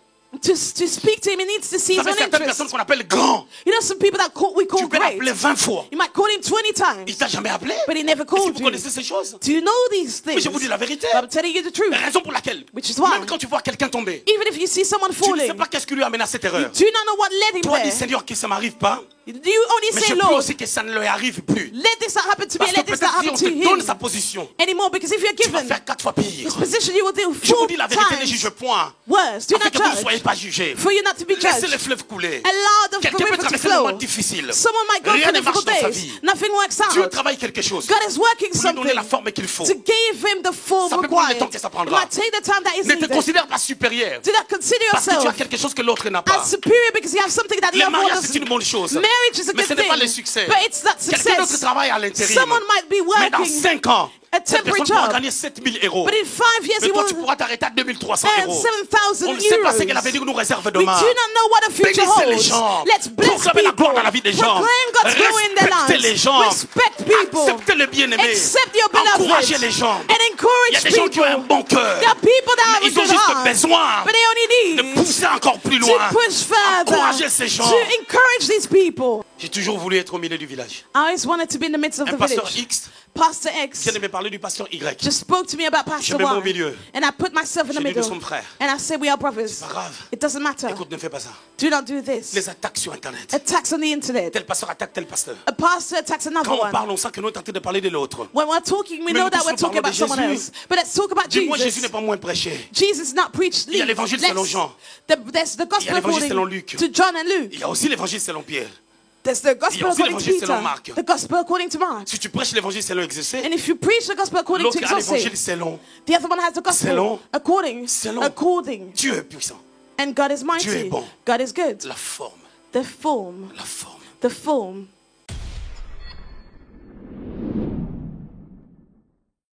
To speak to him, he needs to see Vous his savez, own certaines personnes interest. qu'on appelle grands, You know, some people that we call tu peux great. l'appeler 20 fois. You might call him 20 times, Il t'a jamais appelé. but he never Est-ce que called vous you. connaissez ces choses? Do you know these Mais things? je vous dis la vérité. But I'm telling you the truth. La raison pour laquelle, Which is why, même quand tu vois quelqu'un tomber, even if you see someone tu ne sais falling, pas qu'est-ce qui lui amène à cette erreur. do not know what led him Toi, dis there. Seigneur, que ça ne m'arrive pas, You only mais say, je prie Lord, aussi que ça ne lui arrive plus. let this not happen to me, Parce que let this not peut-être si happen on to te donne him sa position, anymore, because if you're tu vas given faire 4 fois pire. this position, you will do Je vous 4 dis la vérité, ne juge times point. worse. Do Afin not que vous ne judge, soyez pas jugés. for you not to be Laissez judged. le fleuve couler. Allow the Quelqu'un peut river to traverser un moment flow. difficile. Someone might go Rien through ne marche difficult dans sa days. vie. Nothing works Dieu out. travaille quelque chose God is working pour lui donner la something forme qu'il faut. to give him the form Ça peut prendre le required. temps que ça It prendra. might take the time that is Ne te needed. considère pas supérieur Do not consider parce que tu as yourself quelque chose que l'autre n'a pas. as superior because you have something that the Le other one mariage, c'est une doesn't. bonne chose. Marriage is a Mais good ce n'est pas le thing, succès. but it's not Quelqu'un d'autre success. travaille à l'intérim. Someone might be Mais dans working 5 ans, a cette temporary personne pourra job, gagner 7 000 euros. but in 5 years Mais he toi, will tu pourras t'arrêter à 2300 earn euros. 7,000 On ne sait pas ce que euros. l'avenir nous réserve We do demain. not know what the future Bénissez les holds. gens. Let's bless Proclamez la people. gloire dans la vie des gens. Proclaim God's glory in their Respectez les lives. gens. Respect people. Acceptez le bien-aimé. Accept your beloved. Encouragez les gens. And Il y a encourage des gens qui ont un people. bon cœur. There are people that have Mais a ils ont good juste heart, besoin but they only de need pousser encore plus to loin. push further, Encouragez ces gens. to encourage these people. J'ai toujours voulu être au milieu du village. I always wanted to be in the midst of Un the pasteur village. X Pastor X vient de me parler du pasteur Y. just spoke to me about Je Pastor me mets au Y, milieu. and I put myself in the J'ai dit, middle, nous sommes frères. and I said we are brothers. Pas grave. It doesn't matter. Écoute, ne fais pas ça. Do not do this. Les attaques sur Internet. Attacks on the internet. Tel pasteur attaque tel pasteur. A pastor attacks another Quand on one. parle, on sent que nous sommes en train de parler de l'autre. When we're talking, we Mais know nous that tous, we're nous talking parlons about de someone Jésus. else. But let's talk about Dis-moi, Jésus n'est Jesus. pas moins prêché. Jesus not preached. Il y a l'évangile selon Jean. There's the gospel l'évangile selon according Luc. to John and Luke. Il y a aussi l'évangile selon Pierre. There's the gospel aussi according to l'évangile selon Peter. Marc. The gospel according to Mark. Si tu prêches l'évangile selon Exaucé, And if you preach the gospel according l'autre to a l'évangile Exaucé, selon the other one has the gospel Selon. according. Dieu est puissant. And God is Dieu est mighty. bon. God is good. La forme, The form, la forme. the form